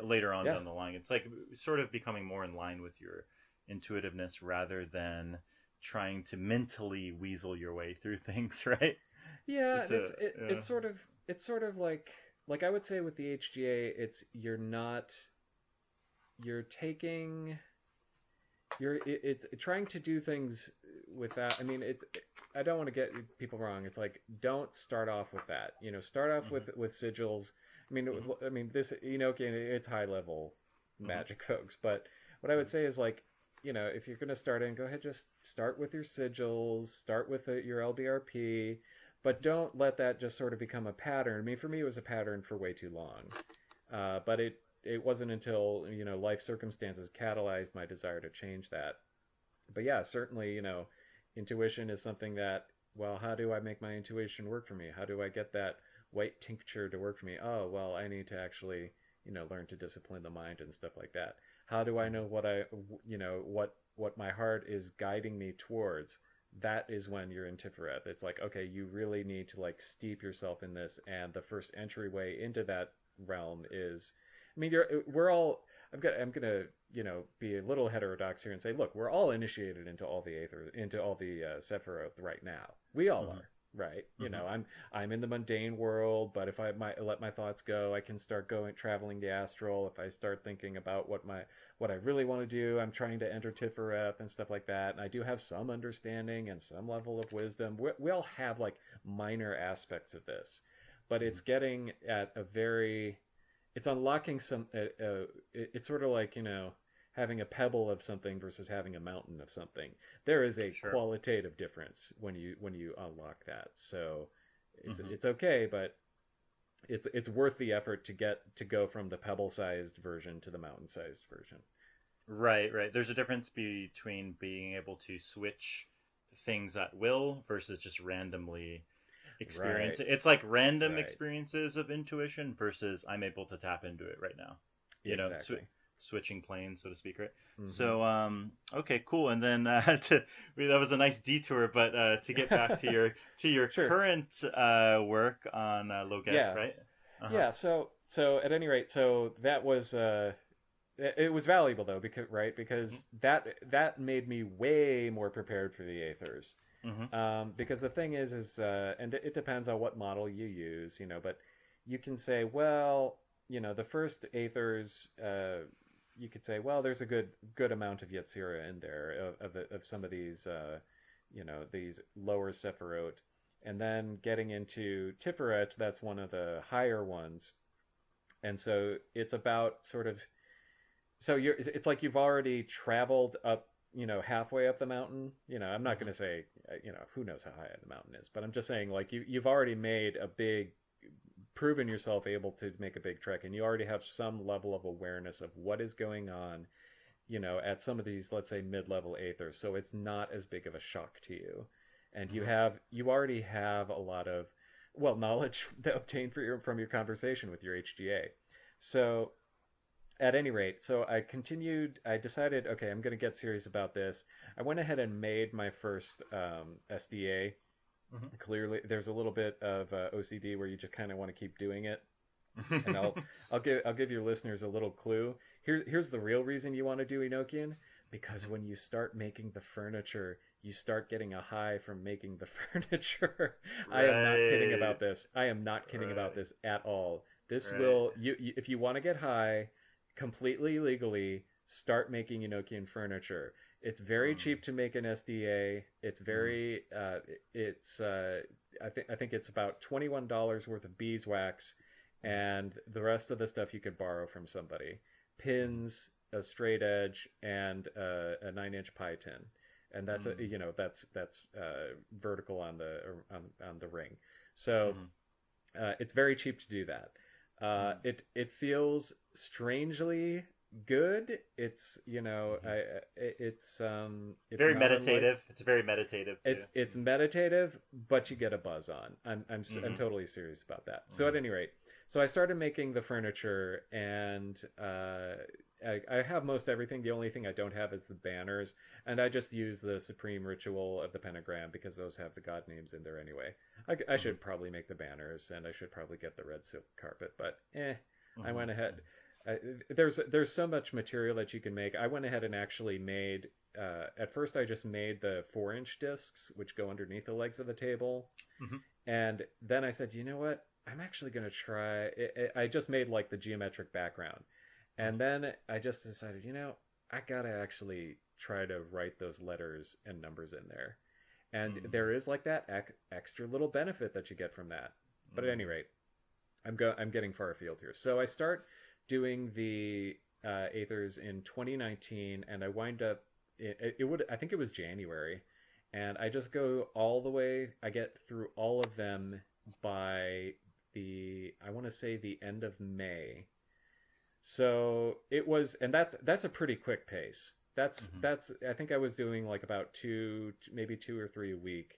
Later on yeah, down the line, it's like sort of becoming more in line with your intuitiveness rather than trying to mentally weasel your way through things, right? yeah, and So, yeah. it's sort of like I would say with the HGA, it's you're taking it's trying to do things without. I mean, I don't want to get people wrong. It's like, don't start off with that. Start off Hmm. with sigils. I mean, Hmm. this Enochian, it's high level Hmm. magic, folks. But what I would say is, like, if you're going to start in, go ahead, just start with your sigils, start with your LBRP, but don't let that just sort of become a pattern. I mean, for me, it was a pattern for way too long. But it wasn't until life circumstances catalyzed my desire to change that. But yeah, certainly, intuition is something that, well, how do I make my intuition work for me? How do I get that white tincture to work for me? Oh, well, I need to actually, learn to discipline the mind and stuff like that. How do I know what my heart is guiding me towards? That is when you're in Tiferet. It's like, okay, you really need to, like, steep yourself in this, and the first entryway into that realm is, I mean, we're all. I'm gonna be a little heterodox here and say, look, we're all initiated into all the aether, into all the Sephiroth right now. We all Hmm. are, right? Hmm. I'm in the mundane world, but if I might let my thoughts go, I can start traveling the astral. If I start thinking about what I really want to do, I'm trying to enter Tifereth and stuff like that. And I do have some understanding and some level of wisdom. We all have, like, minor aspects of this, but Hmm. it's getting at a very, it's unlocking some. It's sort of like, having a pebble of something versus having a mountain of something. There is a Sure. qualitative difference when you unlock that. So Hmm. it's okay, but it's worth the effort to go from the pebble-sized version to the mountain-sized version. Right, right. There's a difference between being able to switch things at will versus just randomly experience Right. it. It's like random Right. experiences of intuition versus I'm able to tap into it right now. You know, Exactly. switching planes, so to speak, right? Mm-hmm. So, okay, cool. And then that was a nice detour, but to get back to your Sure. current work on Loagaeth, Yeah. right? Uh-huh. Yeah. So at any rate, so that was it was valuable though because that made me way more prepared for the aethers. Mm-hmm. Because the thing is and it depends on what model you use, but you can say, well, the first aethers, you could say, well, there's a good amount of Yetzirah in there of some of these, these lower Sephiroth, and then getting into Tiferet, that's one of the higher ones, and so it's about sort of, it's like you've already traveled up, halfway up the mountain. I'm not Mm-hmm. going to say, who knows how high the mountain is, but I'm just saying, like, you've already made a big, proven yourself able to make a big trek, and you already have some level of awareness of what is going on, at some of these, let's say, mid-level aethers. So it's not as big of a shock to you, and you already have a lot of, well, knowledge obtained from your conversation with your HGA. So at any rate, so I decided, okay, I'm going to get serious about this. I went ahead and made my first SDA. Mm-hmm. Clearly, there's a little bit of OCD where you just kind of want to keep doing it. And Mm-hmm. I'll give your listeners a little clue. Here's the real reason you want to do Enochian, because when you start making the furniture, you start getting a high from making the furniture. I am not kidding about this. I am not kidding about this at all. This will you if you want to get high completely legally, start making Enochian furniture. It's very cheap to make an SDA. It's very I think it's about $21 worth of beeswax, and the rest of the stuff you could borrow from somebody. Pins, a straight edge, and a 9-inch pie tin, and that's that's vertical on the ring. So it's very cheap to do that. It feels strangely good. It's it's Very not meditative. unlike, It's very meditative too. it's meditative, but you get a buzz on. I'm Mm-hmm. totally serious about that. So at Mm-hmm. any rate, so I started making the furniture, and I have most everything. The only thing I don't have is the banners, and I just use the Supreme Ritual of the Pentagram because those have the god names in there anyway. I should probably make the banners, and I should probably get the red silk carpet, but I Mm-hmm. went ahead. There's so much material that you can make. I went ahead and actually made. At first, I just made the 4-inch discs, which go underneath the legs of the table, Mm-hmm. and then I said, you know what? I'm actually going to try. I just made like the geometric background, and then I just decided, I gotta actually try to write those letters and numbers in there, and Mm-hmm. there is like that extra little benefit that you get from that. But at any rate, I'm getting far afield here. So I start doing the aethers in 2019, and I wind up. I think it was January, and I just go all the way. I get through all of them by I want to say the end of May. So it was, and that's a pretty quick pace. Mm-hmm. That's I think I was doing like about maybe 2 or 3 a week.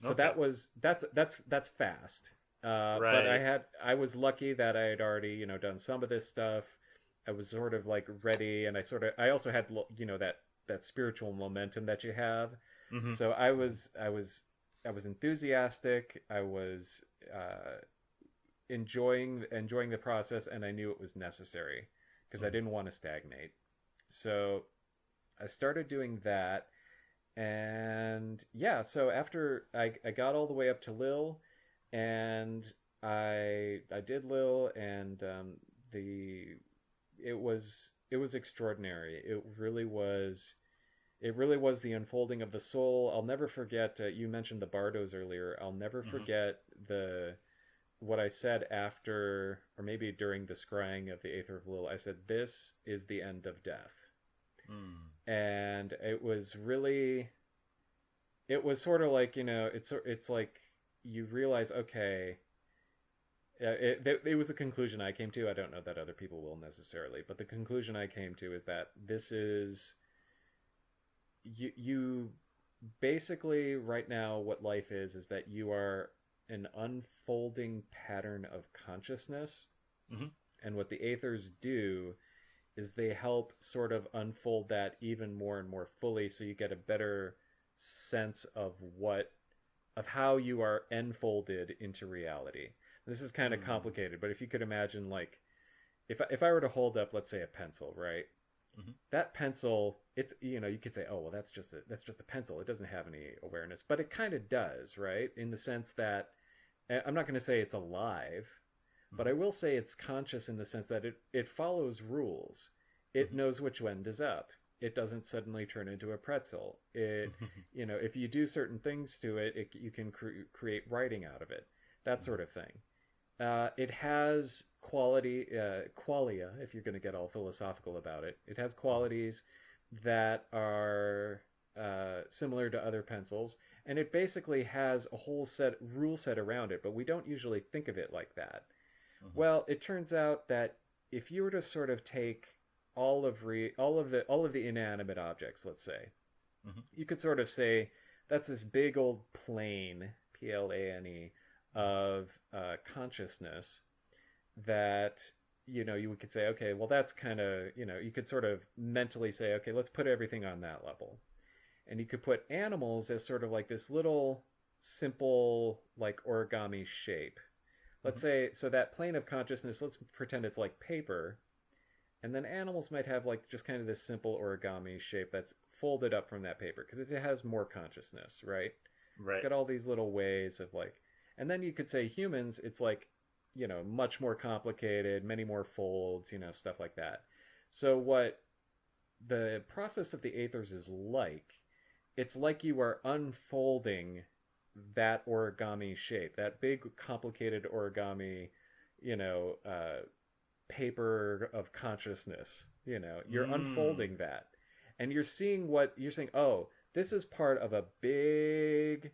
So Okay. that's fast. But Right. I was lucky that I had already done some of this stuff. I was sort of like ready, and I also had that spiritual momentum that you have. Mm-hmm. So I was enthusiastic. I was enjoying the process, and I knew it was necessary because I didn't want to stagnate. So I started doing that, and yeah. So after I got all the way up to Lil, and I did Lil, and it was extraordinary. It really was. It really was the unfolding of the soul. I'll never forget. You mentioned the Bardos earlier. I'll never Mm-hmm. forget what I said after, or maybe during the scrying of the Aether of Lil. I said, "This is the end of death," and it was really. It was sort of like it's like you realize, okay. It was a conclusion I came to. I don't know that other people will necessarily, but the conclusion I came to is that this is you basically right now what life is that you are an unfolding pattern of consciousness. Hmm. And what the aethers do is they help sort of unfold that even more and more fully, so you get a better sense of how you are enfolded into reality. This is kind of complicated, but if you could imagine, like, if I were to hold up, let's say, a pencil, right? Hmm. That pencil, it's, you could say, oh well, that's just a pencil. It doesn't have any awareness, but it kind of does, right? In the sense that I'm not going to say it's alive, but I will say it's conscious in the sense that it follows rules. It knows which end is up. It doesn't suddenly turn into a pretzel. If you do certain things to it, you can create writing out of it, that sort of thing. It has qualia, if you're going to get all philosophical about it. It has qualities that are similar to other pencils, and it basically has a whole rule set around it, but we don't usually think of it like that. Well, it turns out that if you were to sort of take all of the inanimate objects, let's say, you could sort of say that's this big old plane, plane, of consciousness that you could say, okay, well that's kind of, you could sort of mentally say, okay, let's put everything on that level, and you could put animals as sort of like this little simple like origami shape. Let's say, so that plane of consciousness, let's pretend it's like paper. And then animals might have like just kind of this simple origami shape that's folded up from that paper because it has more consciousness, right? Right. It's got all these little ways of like, and then you could say humans, it's like, much more complicated, many more folds, stuff like that. So what the process of the aethers is like, it's like you are unfolding that origami shape, that big complicated origami, paper of consciousness. You're unfolding that, and you're saying, oh, this is part of a big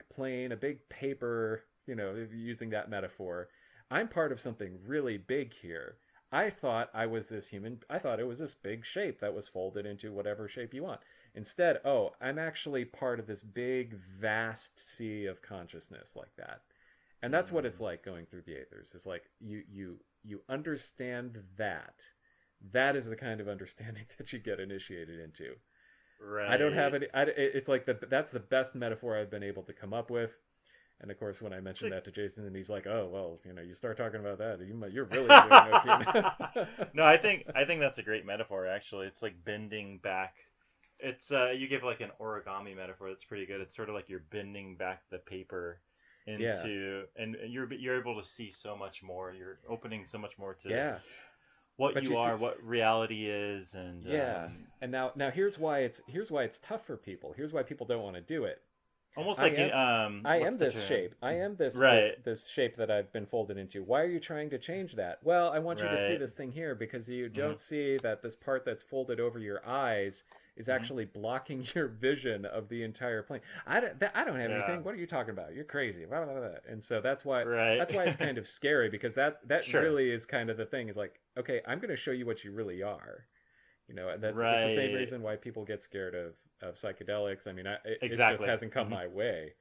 plane, a big paper, using that metaphor. I'm part of something really big here. I thought I was this human. I thought it was this big shape that was folded into whatever shape you want. Instead, oh, I'm actually part of this big, vast sea of consciousness like that. And that's what it's like going through the aethers. It's like you understand that. That is the kind of understanding that you get initiated into. Right. I don't have any. It's like that's the best metaphor I've been able to come up with. And of course, when I mentioned that to Jason, and he's like, "Oh, well, you start talking about that, you're really Enochian." No, I think that's a great metaphor. Actually, it's like bending back. It's you give like an origami metaphor that's pretty good. It's sort of like you're bending back the paper into, and you're able to see so much more. You're opening so much more to what but you are, what reality is, and And now here's why it's tough for people. Here's why people don't want to do it. Almost like I am this shape. I am this this shape that I've been folded into. Why are you trying to change that? Well, I want you to see this thing here because you don't see that this part that's folded over your eyes is actually blocking your vision of the entire plane. I don't have anything. What are you talking about? You're crazy. Blah, blah, blah. And so that's why it's kind of scary, because that really is kind of the thing. Is like, okay, I'm going to show you what you really are. That's the same reason why people get scared of psychedelics. I mean, it just hasn't come my way.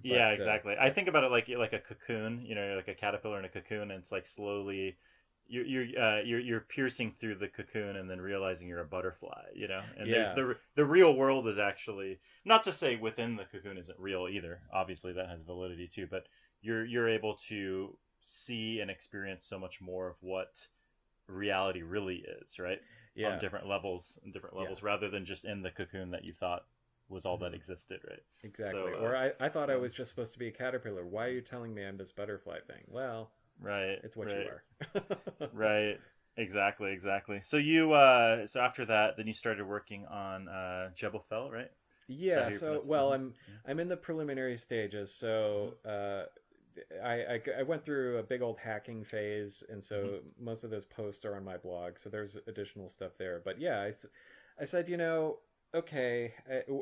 Exactly. I think about it like a cocoon. Like a caterpillar in a cocoon, and it's like slowly you're piercing through the cocoon and then realizing you're a butterfly. And there's the real world is actually, not to say within the cocoon isn't real either. Obviously, that has validity too. But you're able to see and experience so much more of what reality really is, right? On different levels rather than just in the cocoon that you thought was all that existed, right? Exactly. So, or I thought I was just supposed to be a caterpillar. Why are you telling me I'm this butterfly thing? Well, it's what you are. Right. Exactly. So you so after that, then you started working on Jebel Fel, right? Yeah. So I'm in the preliminary stages. So I went through a big old hacking phase, and so most of those posts are on my blog, so there's additional stuff there. But yeah, I said, okay,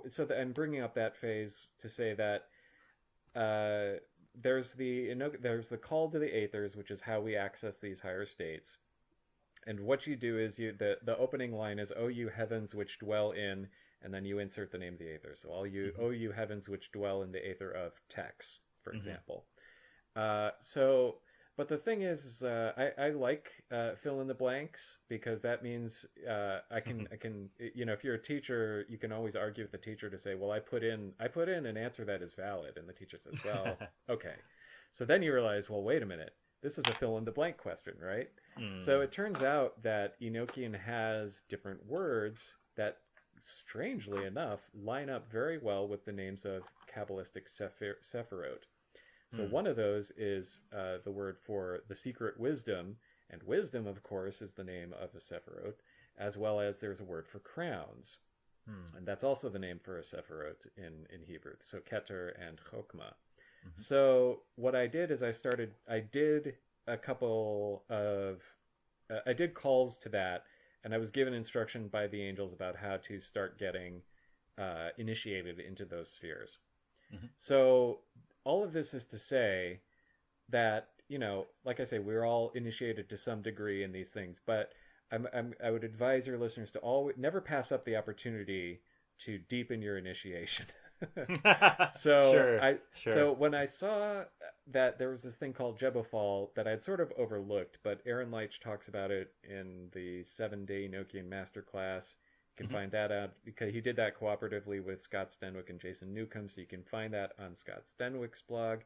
so I'm bringing up that phase to say that there's the call to the aethers, which is how we access these higher states. And what you do is the opening line is, "Oh, you heavens which dwell in and then you insert the name of the aether. So all you, oh, you heavens which dwell in the aether of Tex, for example. But the thing is, I like fill in the blanks, because that means I can, if you're a teacher, you can always argue with the teacher to say, well, I put in an answer that is valid, and the teacher says, well, okay. So then you realize, well, wait a minute, this is a fill in the blank question, right? So it turns out that Enochian has different words that, strangely enough, line up very well with the names of Kabbalistic Sephirot. So one of those is the word for the secret wisdom, and wisdom, of course, is the name of a Sephirot, as well as there's a word for crowns, and that's also the name for a Sephirot in Hebrew. So Keter and Chokmah. So what I did is I did a couple of, I did calls to that, and I was given instruction by the angels about how to start getting initiated into those spheres. So all of this is to say that, like I say, we're all initiated to some degree in these things, but I would advise your listeners to never pass up the opportunity to deepen your initiation. So So when I saw that there was this thing called Jebufal that I'd sort of overlooked, but Aaron Leitch talks about it in the 7-day Enochian Masterclass. You can find that out, because he did that cooperatively with Scott Stenwick and Jason Newcomb, so you can find that on Scott Stenwick's blog.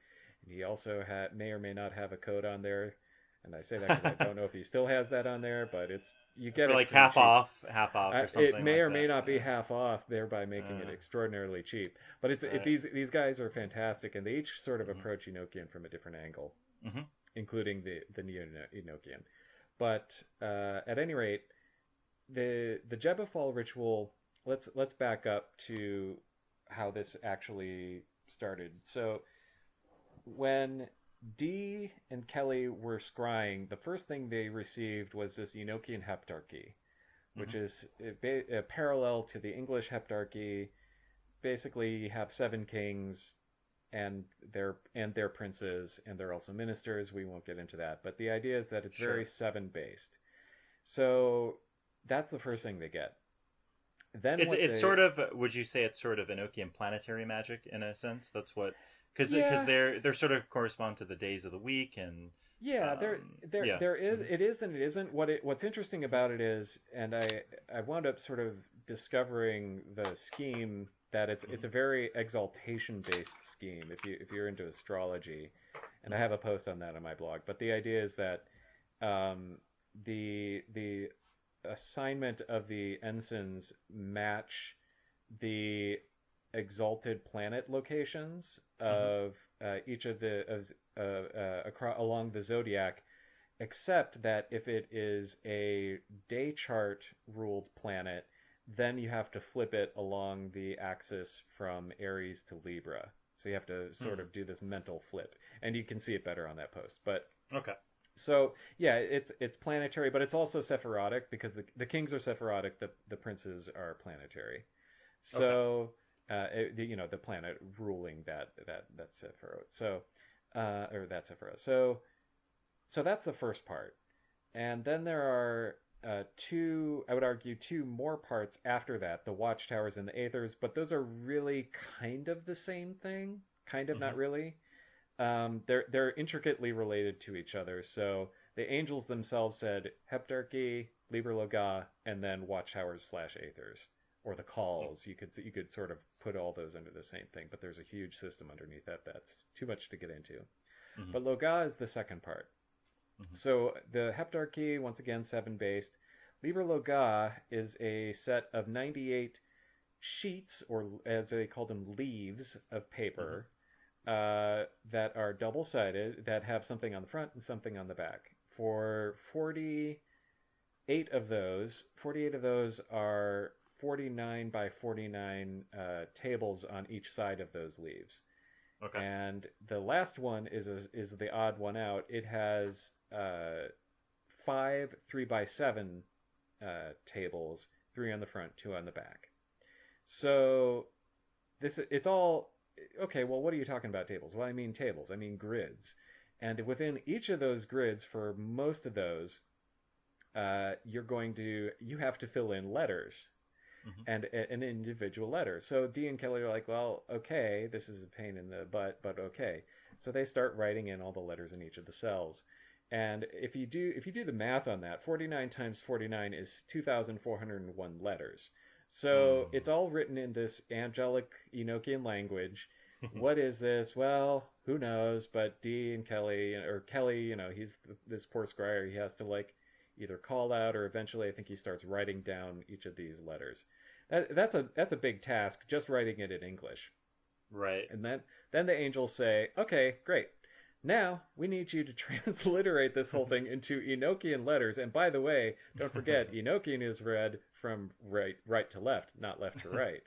And he also may or may not have a code on there. And I say that because I don't know if he still has that on there, but you get it like half off or something. It may or may not be half off, thereby making it extraordinarily cheap. But these guys are fantastic, and they each sort of approach Enochian from a different angle, including the neo-Enochian. But at any rate, the Jebufal ritual. Let's back up to how this actually started. So when Dee and Kelly were scrying, the first thing they received was this Enochian heptarchy, which is a parallel to the English heptarchy. Basically, you have 7 kings and their princes, and they're also ministers. We won't get into that, but the idea is that it's very 7 based. So that's the first thing they get. Then it's sort of, would you say it's sort of Enochian planetary magic in a sense? That's what. Because they're sort of correspond to the days of the week, and there is it is and it isn't. What's interesting about it is, and I wound up sort of discovering the scheme that it's a very exaltation based scheme if you're into astrology, and I have a post on that on my blog. But the idea is that the assignment of the ensigns match the exalted planet locations of each of along the zodiac, except that if it is a day chart ruled planet, then you have to flip it along the axis from Aries to Libra. So you have to sort of do this mental flip, and you can see it better on that post. But so yeah, it's planetary, but it's also Sephirotic, because the kings are Sephirotic, the princes are planetary. So the planet ruling that Sephiroth. So or that Sephiroth. So that's the first part, and then there are I would argue two more parts after that: the watchtowers and the aethers. But those are really kind of the same thing, kind of not really. They're intricately related to each other. So the angels themselves said heptarchy, Liber Loagaeth, and then watchtowers / aethers, or the calls. You could sort of put all those under the same thing, but there's a huge system underneath that that's too much to get into. But Loagaeth is the second part. So the heptarchy, once again 7 based. Liber Loagaeth is a set of 98 sheets, or as they called them, leaves of paper that are double-sided, that have something on the front and something on the back. For 48 of those are 49 by 49 tables on each side of those leaves. Okay. And the last one is the odd one out. It has 5 3x7 tables, 3 on the front, 2 on the back. So it's all okay. Well, what are you talking about tables? Well, I mean tables. I mean grids. And within each of those grids, for most of those, you have to fill in letters. and an individual letter. So Dee and Kelly are like, well, okay, this is a pain in the butt, but okay. So they start writing in all the letters in each of the cells. And if you do the math on that, 49 times 49 is 2,401 letters. So it's all written in this angelic Enochian language. What is this? Well, who knows? But Dee and Kelly, or Kelly, he's this poor scryer. He has to like either call out, or eventually I think he starts writing down each of these letters. That's a big task, just writing it in English. Right. And then the angels say, okay, great. Now we need you to transliterate this whole thing into Enochian letters. And by the way, don't forget, Enochian is read from right to left, not left to right.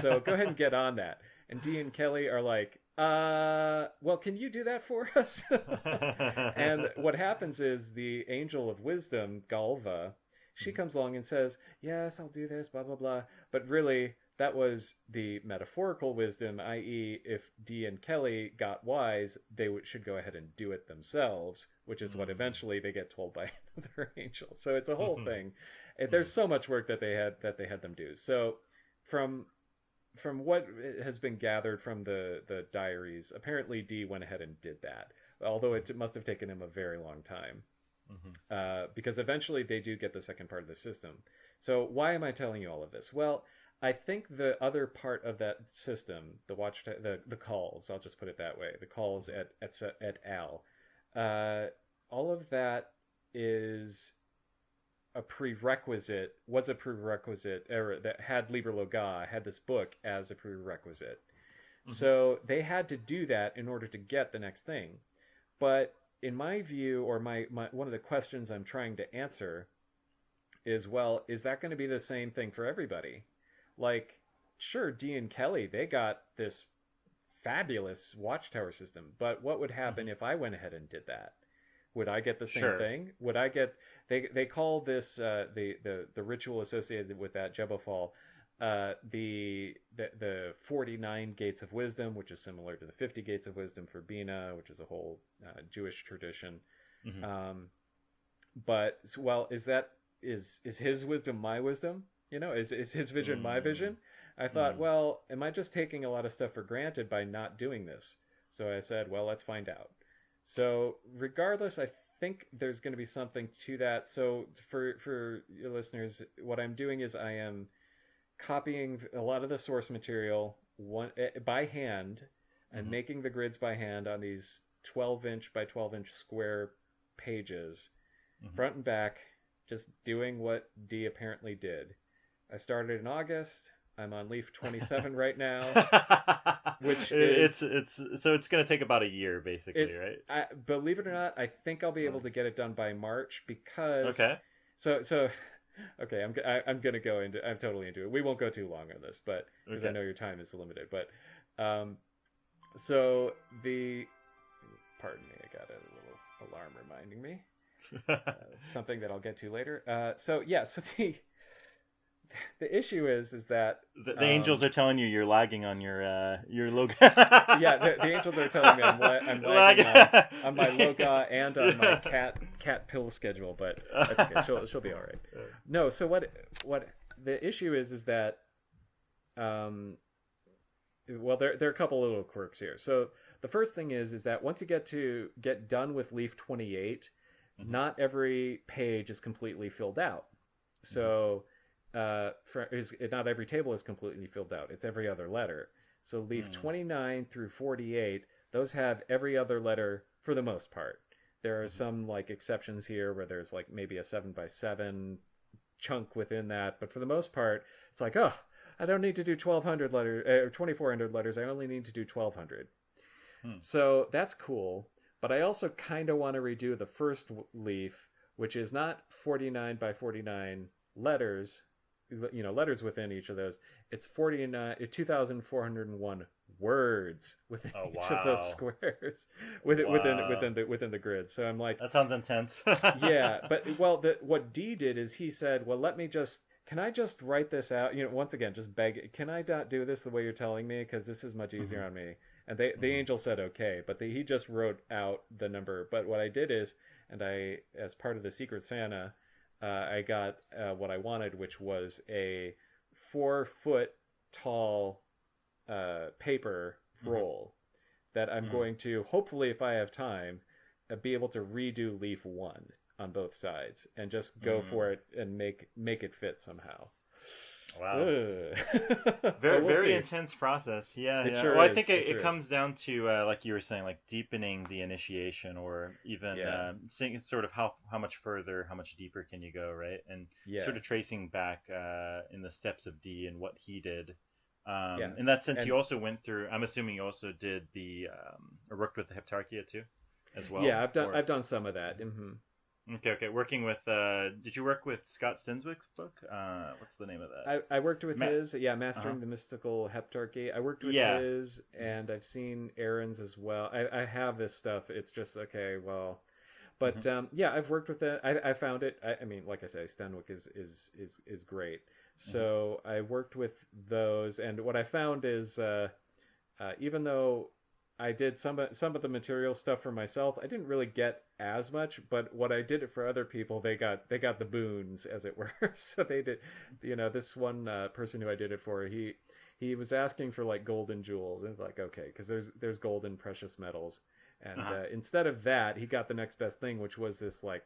So go ahead and get on that. And Dee and Kelly are like, well, can you do that for us? And what happens is the angel of wisdom, Galva, she comes along and says, yes, I'll do this, blah, blah, blah. But really, that was the metaphorical wisdom, i.e., if Dee and Kelly got wise, they should go ahead and do it themselves, which is what eventually they get told by another angel. So it's a whole thing. There's so much work that they had them do. So from what has been gathered from the diaries, apparently Dee went ahead and did that, although it must have taken him a very long time. Because eventually they do get the second part of the system. So why am I telling you all of this? Well, I think the other part of that system, the calls, I'll just put it that way, the calls at Al, all of that was a prerequisite, or that had Liber Loagaeth, had this book as a prerequisite. So they had to do that in order to get the next thing. But in my view, or my one of the questions I'm trying to answer is, well, is that going to be the same thing for everybody? Like, sure, Dee and Kelly, they got this fabulous watchtower system, but what would happen if I went ahead and did that? Would I get the same thing? Would I get... They call this, the ritual associated with that Jebafal, the 49 gates of wisdom, which is similar to the 50 gates of wisdom for Bina, which is a whole Jewish tradition. But, well, is his wisdom my wisdom? Is his vision my vision? I thought, well, am I just taking a lot of stuff for granted by not doing this? So I said, well, let's find out. So regardless, I think there's going to be something to that. So for your listeners, what I'm doing is I am copying a lot of the source material by hand and making the grids by hand on these 12-inch by 12-inch square pages, front and back, just doing what Dee apparently did. I started in August. I'm on leaf 27 right now, which is... it's going to take about a year, basically, right? Believe it or not, I think I'll be able to get it done by March because... Okay. So okay, I'm going to go into... I'm totally into it. We won't go too long on this, but because I know your time is limited. But so the... Pardon me, I got a little alarm reminding me. Something that I'll get to later. So the issue is that the angels are telling you you're lagging on your logo. Yeah, the angels are telling me I'm lagging on my logo and on my cat pill schedule, but that's okay. She'll be all right. No, so what the issue is that well, there are a couple little quirks here. So the first thing is that once you get done with leaf 28, not every page is completely filled out. So not every table is completely filled out. It's every other letter. So leaf 29 through 48, those have every other letter for the most part. There are some like exceptions here where there's like maybe a 7x7 chunk within that, but for the most part, it's like, oh, I don't need to do 1,200 letters or 2,400 letters. I only need to do 1,200. So that's cool. But I also kind of want to redo the first leaf, which is not 49 by 49 letters, letters within each of those. It's 2,401 words within each of those squares within the grid. So I'm like, that sounds intense. Yeah, but what Dee did is he said, well, can I just write this out? Once again, just beg, can I not do this the way you're telling me? Because this is much easier on me. And the angel said okay, but he just wrote out the number. But what I did is, as part of the Secret Santa, I got what I wanted, which was a 4-foot tall paper roll that I'm going to, hopefully if I have time, be able to redo leaf 1 on both sides and just go for it and make it fit somehow. Wow. We'll Very see. intense process. Yeah, It yeah. sure Well, I is. think It it sure is. comes down to like you were saying, like deepening the initiation, or even seeing sort of how much further, how much deeper can you go, right? And sort of tracing back in the steps of D and what he did. In that sense, And you also went through. I'm assuming you also did the or worked with the Heptarchia too, as well. yeah, I've done some of that. Okay. Working with. Did you work with Scott Stenswick's book? What's the name of that? I worked with his, Mastering the Mystical Heptarchy. I worked with his, and I've seen Aaron's as well. I have this stuff. It's just okay, well, but I've worked with it. I found it. I mean, like I say, Stenwick is great. So I worked with those, and what I found is, even though I did some of the material stuff for myself, I didn't really get as much, but what I did it for other people, they got the boons, as it were. So they did, this one person who I did it for, he was asking for like golden jewels, and like, okay, because there's gold and precious metals, and instead of that, he got the next best thing, which was this like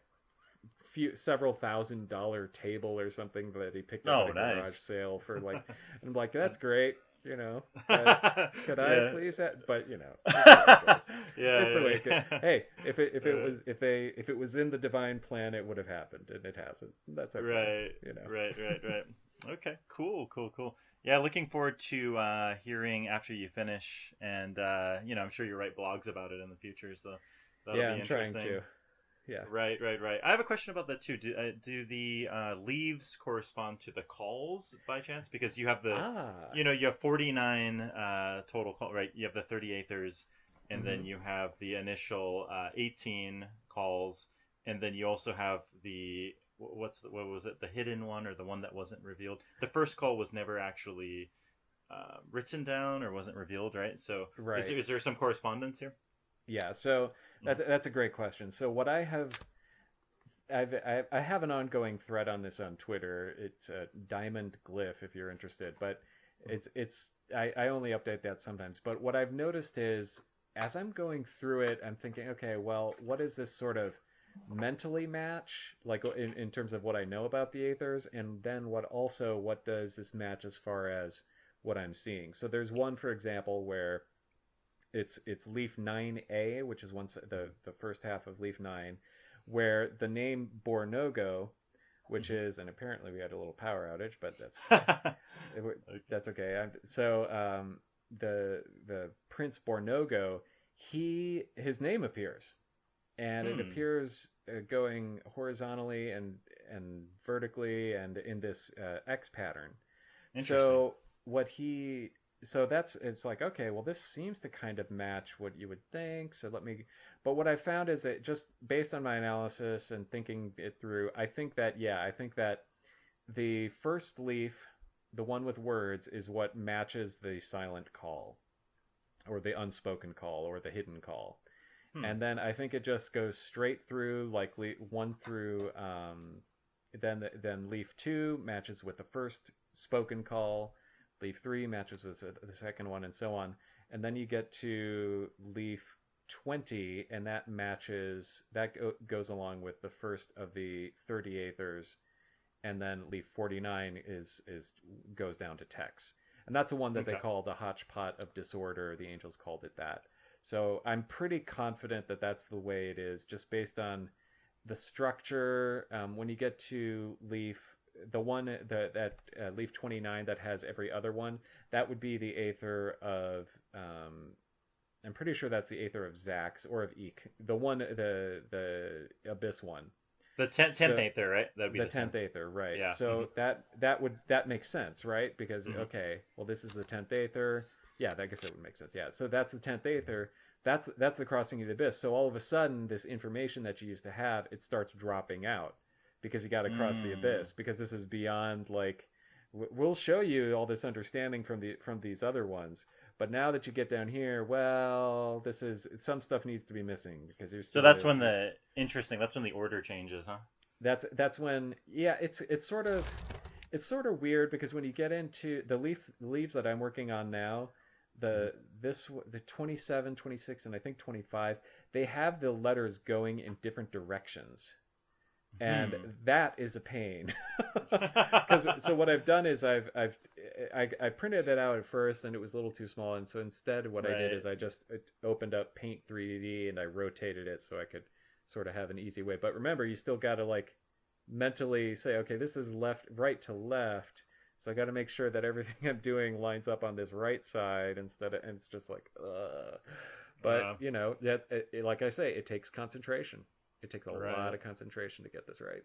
several $1,000 table or something that he picked up at a garage sale for like, and I'm like, that's great. Could I please have? But it's the way it goes. Hey, if it was in the divine plan, it would have happened, and it hasn't. That's okay. Right. Okay, cool. Yeah, looking forward to hearing after you finish, and I'm sure you write blogs about it in the future, so that'll be interesting. Trying to. Yeah. Right. I have a question about that too. Do the leaves correspond to the calls by chance? Because you have you have 49 total call, right? You have the 30 aethers, and then you have the initial 18 calls, and then you also have the what was it? The hidden one, or the one that wasn't revealed? The first call was never actually written down or wasn't revealed, right? So is there some correspondence here? Yeah, so that's a great question. So what I have an ongoing thread on this on Twitter. It's a Diamond Glyph if you're interested, but I only update that sometimes. But what I've noticed is, as I'm going through it, I'm thinking, okay, well, what is this sort of mentally match, like in terms of what I know about the aethers, and then what does this match as far as what I'm seeing? So there's one, for example, where it's leaf 9A, which is the first half of leaf 9, where the name Bornogo, which is, and apparently we had a little power outage, but that's okay. That's okay. So the Prince Bornogo, his name appears, and it appears going horizontally and vertically and in this X pattern. So it's like, okay, well, this seems to kind of match what you would think. But what I found is that, just based on my analysis and thinking it through, I think that the first leaf, the one with words, is what matches the silent call, or the unspoken call, or the hidden call. And then I think it just goes straight through, like 1 through, then leaf 2 matches with the first spoken call. Leaf 3 matches with the second one, and so on. And then you get to leaf 20, and that goes along with the first of the 30 aethers. And then leaf 49 goes down to Tex. And that's the one that they call the Hodgepodge of Disorder. The angels called it that. So I'm pretty confident that that's the way it is, just based on the structure. When you get to leaf 29 that has every other one, that would be the aether of I'm pretty sure that's the aether of Zax or of Eek, the abyss one, the 10th aether, right? That'd be the 10th aether, right? Yeah. So that makes sense, right? Because okay, well, this is the 10th aether. Yeah, I guess that would make sense. Yeah, so that's the 10th aether. That's the crossing of the abyss. So all of a sudden, this information that you used to have, it starts dropping out, because you got to cross the abyss, because this is beyond, like, we'll show you all this understanding from these other ones, but now that you get down here, well, some stuff needs to be missing, because there's that's when the order changes, huh? That's when, yeah, it's sort of, it's sort of weird because when you get into the leaves that I'm working on now, the 27, 26, and I think 25, they have the letters going in different directions. And that is a pain. So what I've done is I printed it out at first and it was a little too small, and so instead what I did is I just opened up Paint 3D and I rotated it so I could sort of have an easy way. But remember, you still got to like mentally say, okay, this is right to left, so I got to make sure that everything I'm doing lines up on this right side and it's just like, but you know, like I say, it takes concentration. It takes a lot of concentration to get this right.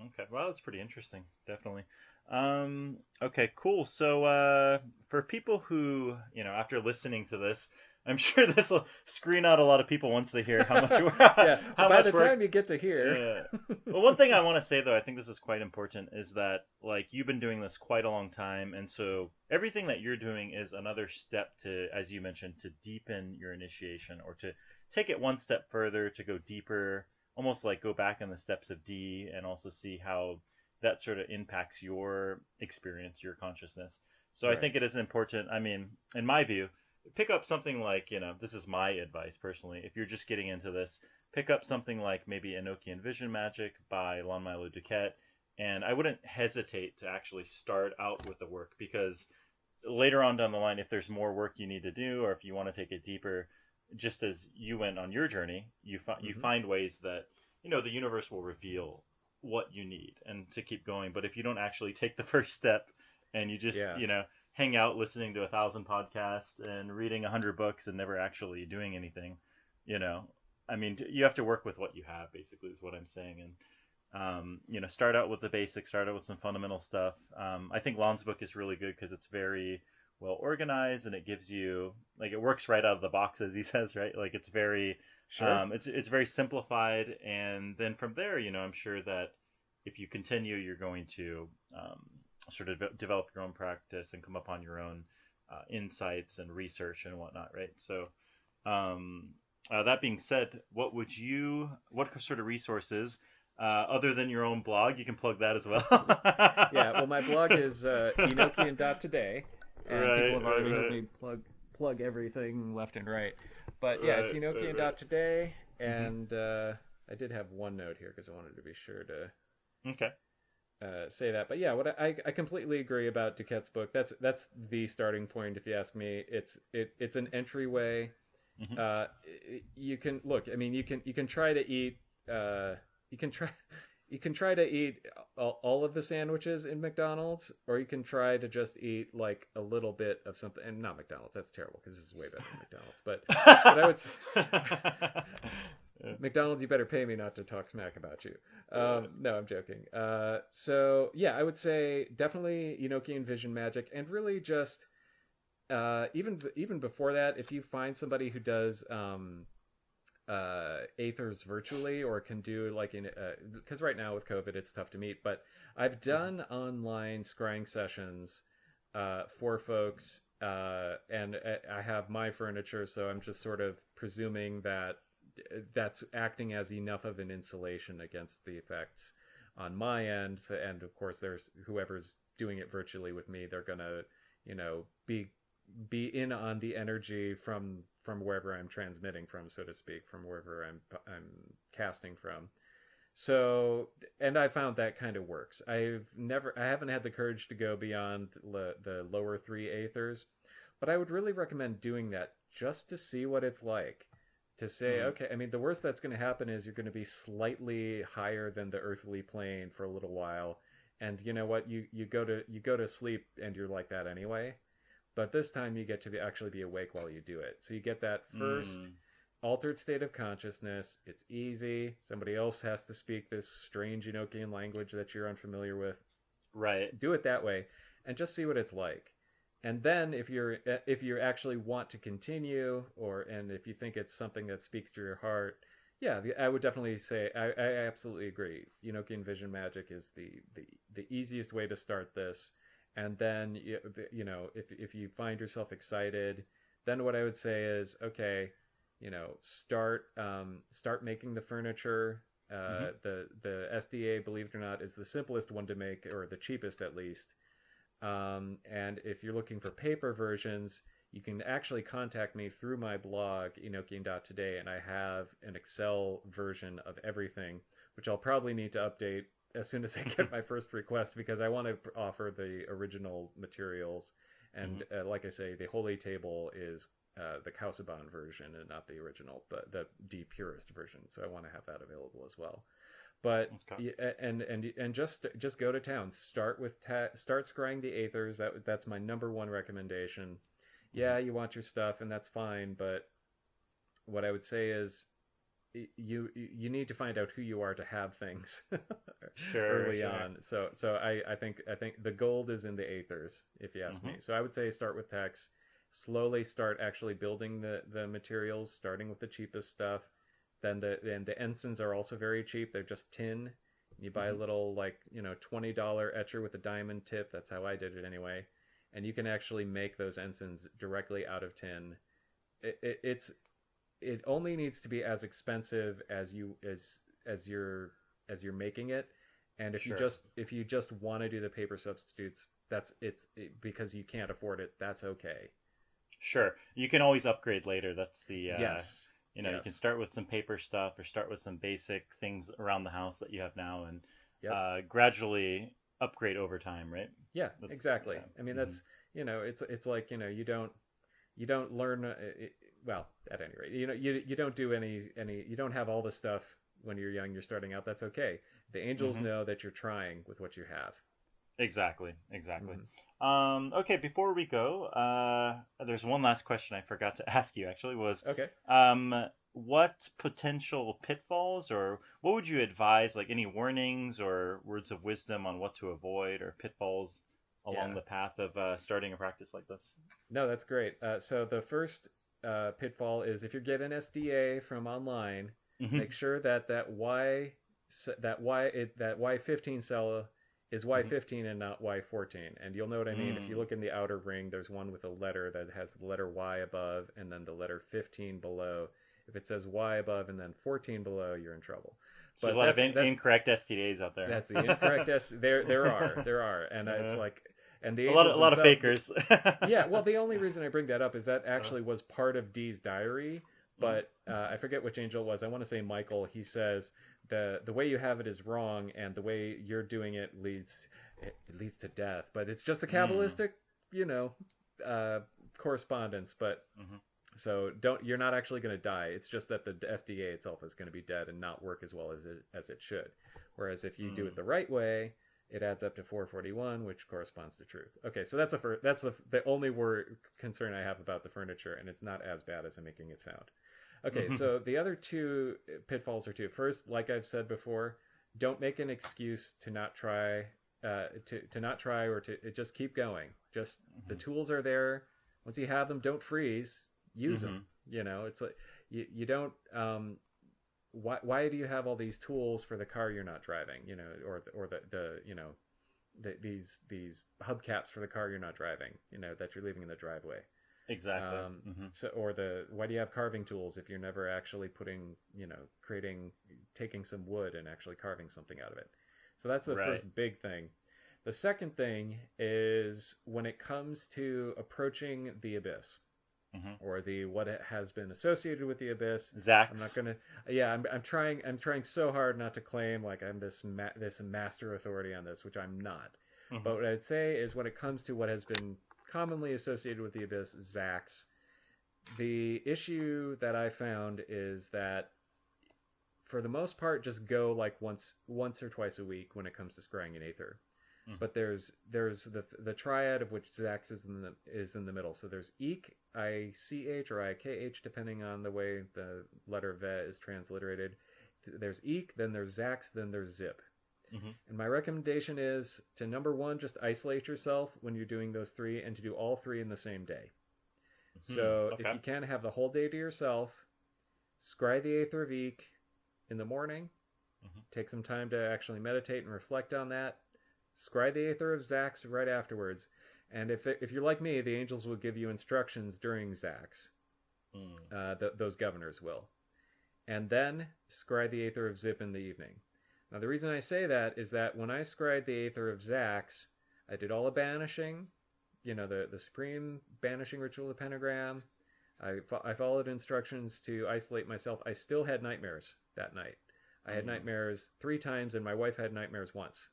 Okay, well, that's pretty interesting, definitely. Okay, cool. So for people who, you know, after listening to this, I'm sure this will screen out a lot of people once they hear how much work. Yeah, by the time you get to here. Yeah. Well, one thing I want to say, though, I think this is quite important, is that, like, you've been doing this quite a long time, and so everything that you're doing is another step to, as you mentioned, to deepen your initiation, or to take it one step further, to go deeper, almost like go back in the steps of D and also see how that sort of impacts your experience, your consciousness. So I think it is important, I mean, in my view, pick up something like, you know, this is my advice personally, if you're just getting into this, pick up something like maybe Enochian Magick by Liber Loagaeth, and I wouldn't hesitate to actually start out with the work, because later on down the line, if there's more work you need to do, or if you want to take it deeper, just as you went on your journey, you find ways that, you know, the universe will reveal what you need and to keep going. But if you don't actually take the first step and you just, you know, hang out listening to 1,000 podcasts and reading 100 books and never actually doing anything, you know, I mean, you have to work with what you have, basically, is what I'm saying. And, you know, start out with the basics, start out with some fundamental stuff. I think Lon's book is really good because it's very well organized, and it gives you, like, it works right out of the box, as he says, right? Like, it's very, it's very simplified. And then from there, you know, I'm sure that if you continue, you're going to sort of develop your own practice and come upon your own insights and research and whatnot, right? So that being said, what sort of resources, other than your own blog, you can plug that as well? Yeah, well, my blog is Enochian.today. And people have already heard me plug everything left and right. But yeah, it's Enochian.today, and I did have one note here because I wanted to be sure to say that. But yeah, what I completely agree about Duquette's book. That's the starting point, if you ask me. It's an entryway. You can look. I mean, you can try to eat. You can try to eat all of the sandwiches in McDonald's, or you can try to just eat like a little bit of something. And not McDonald's, that's terrible because this is way better than McDonald's. But I would McDonald's, you better pay me not to talk smack about you. No, I'm joking. So yeah, I would say definitely Enochian Magick, and really just even before that, if you find somebody who does aethers virtually, or can do like because right now with COVID it's tough to meet, but I've done online scrying sessions for folks, and I have my furniture, so I'm just sort of presuming that that's acting as enough of an insulation against the effects on my end. And of course, there's whoever's doing it virtually with me, they're gonna, you know, be in on the energy from wherever I'm transmitting from, so to speak, from wherever I'm casting from. So, and I found that kind of works. I haven't had the courage to go beyond the lower 3 aethers, but I would really recommend doing that just to see what it's like. To say, okay, I mean, the worst that's going to happen is you're going to be slightly higher than the earthly plane for a little while, and you know what? You go to sleep and you're like that anyway. But this time you get to actually be awake while you do it. So you get that first altered state of consciousness. It's easy. Somebody else has to speak this strange Enochian language that you're unfamiliar with. Right. Do it that way, and just see what it's like. And then if you actually want to continue, and if you think it's something that speaks to your heart, yeah, I would definitely say I absolutely agree. Enochian Magick is the easiest way to start this. And then, you know, if you find yourself excited, then what I would say is, okay, you know, start making the furniture. The SDA, believe it or not, is the simplest one to make, or the cheapest at least. And if you're looking for paper versions, you can actually contact me through my blog, Enochian.today, and I have an Excel version of everything, which I'll probably need to update as soon as I get my first request, because I want to offer the original materials. And like I say, the Holy Table is the Kausaban version and not the original, but the Purist version. So I want to have that available as well. But and just go to town. Start scrying the aethers. That's my number one recommendation. Yeah, you want your stuff, and that's fine. But what I would say is, you need to find out who you are to have things early on. So I think the gold is in the aethers, if you ask me. So I would say start with text, slowly start actually building the materials, starting with the cheapest stuff. Then the ensigns are also very cheap. They're just tin. You buy a little $20 etcher with a diamond tip. That's how I did it anyway. And you can actually make those ensigns directly out of tin. It only needs to be as expensive as you're making it. And if you just want to do the paper substitutes, because you can't afford it, that's okay. Sure. You can always upgrade later. That's the yes. You can start with some paper stuff or start with some basic things around the house that you have now, and gradually upgrade over time, right? Yeah, exactly. Yeah. I mean, that's it's like you don't learn. Well, at any rate, you don't do any you don't have all the stuff when you're young. You're starting out. That's okay. The angels know that you're trying with what you have. Exactly. Okay, before we go, there's one last question I forgot to ask you. Actually, was okay. What potential pitfalls, or what would you advise? Like any warnings or words of wisdom on what to avoid, or pitfalls along the path of starting a practice like this? No, that's great. So the first pitfall is, if you're getting SDA from online, make sure that Y15 cell is Y15 and not Y14. And you'll know what I mean. If you look in the outer ring, there's one with a letter that has the letter Y above and then the letter 15 below. If it says Y above and then 14 below, you're in trouble. But there's a lot of incorrect STDs out there. That's the incorrect there are. And it's like, and the a lot of fakers. Yeah, well, the only reason I bring that up is that actually was part of Dee's diary, but I forget which angel it was. I want to say Michael. He says the way you have it is wrong, and the way you're doing it leads to death. But it's just the Kabbalistic, correspondence. But so you're not actually going to die. It's just that the SDA itself is going to be dead and not work as well as it should. Whereas if you do it the right way, it adds up to 441, which corresponds to truth. Okay, so that's the only concern I have about the furniture, and it's not as bad as I'm making it sound. Okay, so the other two pitfalls are two. First, like I've said before, don't make an excuse to not try, or to just keep going. Just the tools are there. Once you have them, don't freeze. Use them. It's like you don't. Why do you have all these tools for the car you're not driving? Or these hubcaps for the car you're not driving. That you're leaving in the driveway. Exactly. Why do you have carving tools if you're never actually taking some wood and actually carving something out of it? So that's the first big thing. The second thing is when it comes to approaching the abyss. Or what has been associated with the abyss. Zax. I'm not gonna. Yeah, I'm trying so hard not to claim like I'm this master authority on this, which I'm not. But what I'd say is, when it comes to what has been commonly associated with the abyss, Zax, the issue that I found is that for the most part, just go like once or twice a week when it comes to scrying an aether. But there's the triad of which Zax is in the middle. So there's Eek, ICH or IKH, depending on the way the letter V is transliterated. There's Eek, then there's Zax, then there's Zip. And my recommendation is to, number one, just isolate yourself when you're doing those three, and to do all three in the same day. So if you can, have the whole day to yourself, scry the Aether of Eek in the morning, take some time to actually meditate and reflect on that, scry the Aether of Zax right afterwards. And if you're like me, the angels will give you instructions during Zax. Those governors will. and then scry the Aether of Zip in the evening. Now, the reason I say that is that when I scried the Aether of Zax, I did all the banishing, the supreme banishing ritual of the pentagram. I followed instructions to isolate myself. I still had nightmares that night. I had nightmares 3 times, and my wife had nightmares once.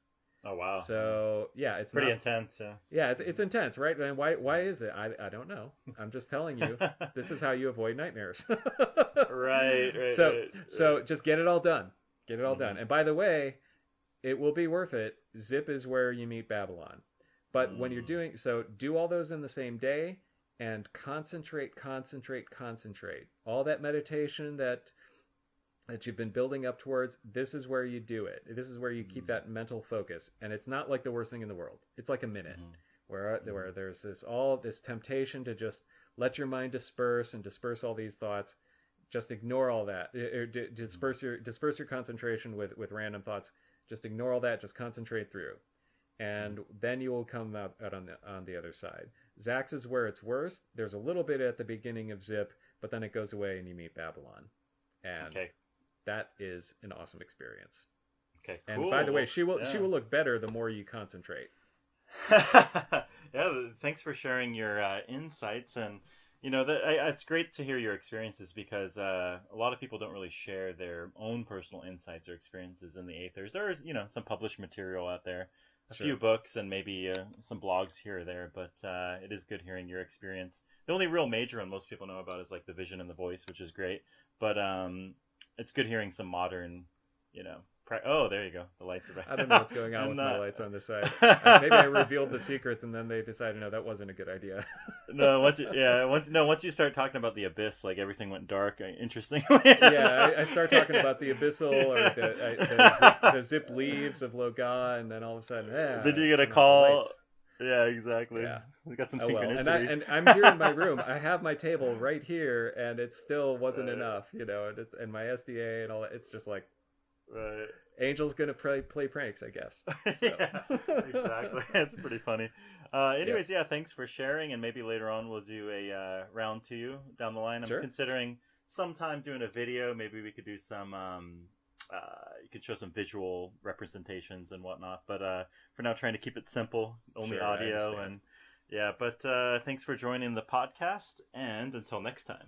Oh, wow. So, yeah, it's pretty intense. Yeah, it's intense, right? And why is it? I don't know. I'm just telling you, this is how you avoid nightmares. Right. So just get it all done. Get it all done. And by the way, it will be worth it. Zip is where you meet Babylon. But when you're doing so, do all those in the same day and concentrate. All that meditation that you've been building up towards, this is where you do it. This is where you keep that mental focus. And it's not like the worst thing in the world. It's like a minute where there's this temptation to just let your mind disperse all these thoughts. Just ignore all that. Disperse your concentration with random thoughts. Just ignore all that. Just concentrate through. And then you will come out on the other side. Zax is where it's worst. There's a little bit at the beginning of Zip, but then it goes away and you meet Babylon. And that is an awesome experience. Okay, cool. And by the way, she will look better the more you concentrate. Yeah, thanks for sharing your insights. And it's great to hear your experiences, because a lot of people don't really share their own personal insights or experiences in the aethers. There's some published material out there, a few books, and maybe some blogs here or there, but it is good hearing your experience. The only real major one most people know about is like the vision and the voice, which is great, but it's good hearing some modern, oh, there you go. The lights are back. I don't know what's going on with my lights on this side. Maybe I revealed the secrets, and then they decided, no, that wasn't a good idea. Once you start talking about the abyss, like everything went dark. Interestingly. I start talking about the abyssal or the zip leaves of Loagaeth, and then all of a sudden, did you get a call? Yeah, exactly. Yeah. We got some synchronicities. Well. And I'm here in my room. I have my table right here, and it still wasn't enough, and my SDA and all that. It's just like, right. Angel's gonna play pranks, I guess. So. Yeah, exactly. It's pretty funny. Anyways, thanks for sharing, and maybe later on we'll do a round 2 down the line. I'm considering sometime doing a video. Maybe we could do some. You could show some visual representations and whatnot, but for now, trying to keep it simple, only audio, and but thanks for joining the podcast, and until next time.